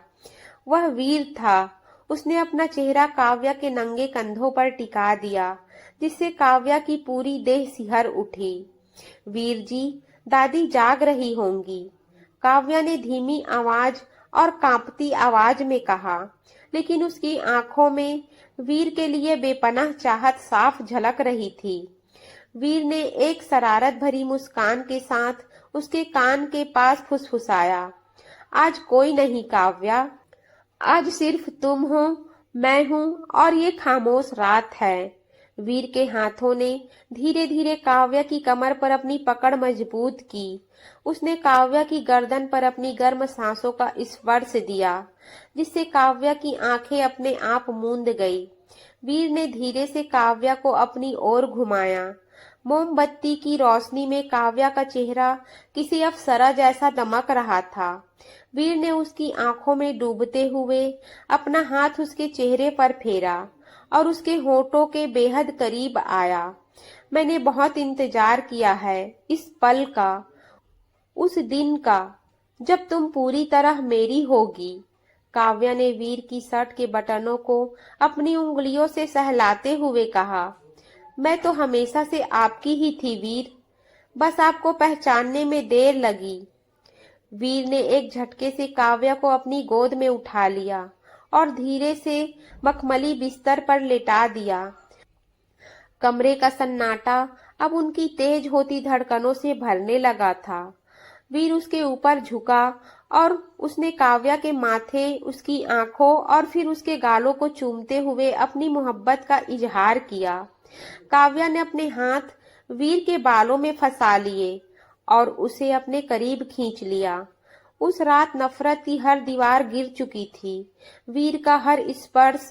वह वीर था। उसने अपना चेहरा काव्या के नंगे कंधों पर टिका दिया, जिससे काव्या की पूरी देह सिहर उठी। वीर जी, दादी जाग रही होंगी, काव्या ने धीमी आवाज और कांपती आवाज में कहा, लेकिन उसकी आंखों में वीर के लिए बेपनाह चाहत साफ झलक रही थी। वीर ने एक शरारत भरी मुस्कान के साथ उसके कान के पास फुसफुसाया, आज कोई नहीं काव्या, आज सिर्फ तुम हो, मैं हूँ और ये खामोश रात है। वीर के हाथों ने धीरे धीरे काव्या की कमर पर अपनी पकड़ मजबूत की। उसने काव्या की गर्दन पर अपनी गर्म सांसों का स्पर्श दिया, जिससे काव्या की आंखें अपने आप मूंद गई। वीर ने धीरे से काव्या को अपनी ओर घुमाया। मोमबत्ती की रोशनी में काव्या का चेहरा किसी अप्सरा जैसा दमक रहा था। वीर ने उसकी आंखों में डूबते हुए अपना हाथ उसके चेहरे पर फेरा और उसके होठों के बेहद करीब आया। मैंने बहुत इंतजार किया है इस पल का, उस दिन का जब तुम पूरी तरह मेरी होगी। काव्या ने वीर की शर्ट के बटनों को अपनी उंगलियों से सहलाते हुए कहा, मैं तो हमेशा से आपकी ही थी वीर, बस आपको पहचानने में देर लगी। वीर ने एक झटके से काव्या को अपनी गोद में उठा लिया और धीरे से मखमली बिस्तर पर लेटा दिया। कमरे का सन्नाटा अब उनकी तेज होती धड़कनों से भरने लगा था। वीर उसके ऊपर झुका और उसने काव्या के माथे, उसकी आंखों और फिर उसके गालों को चूमते हुए अपनी मोहब्बत का इजहार किया। काव्या ने अपने हाथ वीर के बालों में फंसा लिए और उसे अपने करीब खींच लिया। उस रात नफरत की हर दीवार गिर चुकी थी। वीर का हर स्पर्श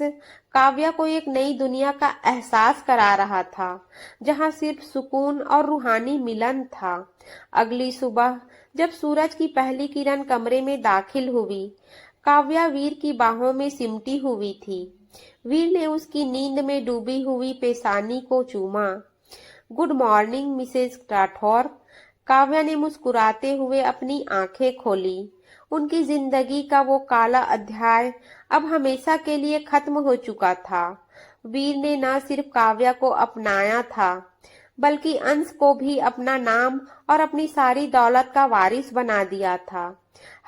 काव्या को एक नई दुनिया का एहसास करा रहा था, जहां सिर्फ सुकून और रूहानी मिलन था। अगली सुबह जब सूरज की पहली किरण कमरे में दाखिल हुई, काव्या वीर की बाहों में सिमटी हुई थी। वीर ने उसकी नींद में डूबी हुई पेशानी को चूमा। Good morning Mrs Rathore. Kavya ने मुस्कुराते हुए अपनी आंखें खोली। उनकी जिंदगी का वो काला अध्याय अब हमेशा के लिए खत्म हो चुका था। वीर ने न सिर्फ काव्या को अपनाया था, बल्कि अंश को भी अपना नाम और अपनी सारी दौलत का वारिस बना दिया था।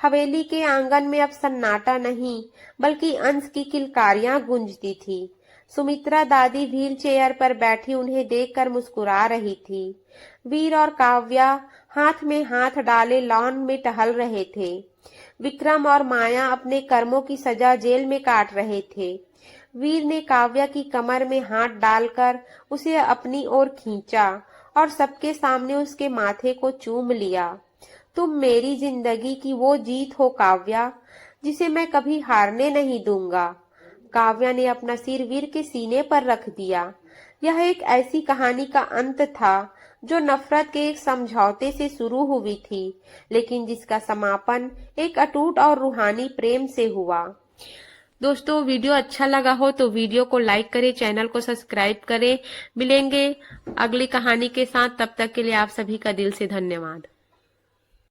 हवेली के आंगन में अब सन्नाटा नहीं, बल्कि अंश की किलकारियां गूंजती थी। सुमित्रा दादी व्हील चेयर पर बैठी उन्हें देखकर मुस्कुरा रही थी। वीर और काव्या हाथ में हाथ डाले लॉन में टहल रहे थे। विक्रम और माया अपने कर्मों की सजा जेल में काट रहे थे। वीर ने काव्या की कमर में हाथ डालकर उसे अपनी ओर खींचा और सबके सामने उसके माथे को चूम लिया। तुम मेरी जिंदगी की वो जीत हो काव्या, जिसे मैं कभी हारने नहीं दूंगा। काव्या ने अपना सिर वीर के सीने पर रख दिया। यह एक ऐसी कहानी का अंत था जो नफरत के एक समझौते से शुरू हुई थी, लेकिन जिसका समापन एक अटूट और रूहानी प्रेम से हुआ। दोस्तों, वीडियो अच्छा लगा हो तो वीडियो को लाइक करें, चैनल को सब्सक्राइब करें। मिलेंगे अगली कहानी के साथ, तब तक के लिए आप सभी का दिल से धन्यवाद।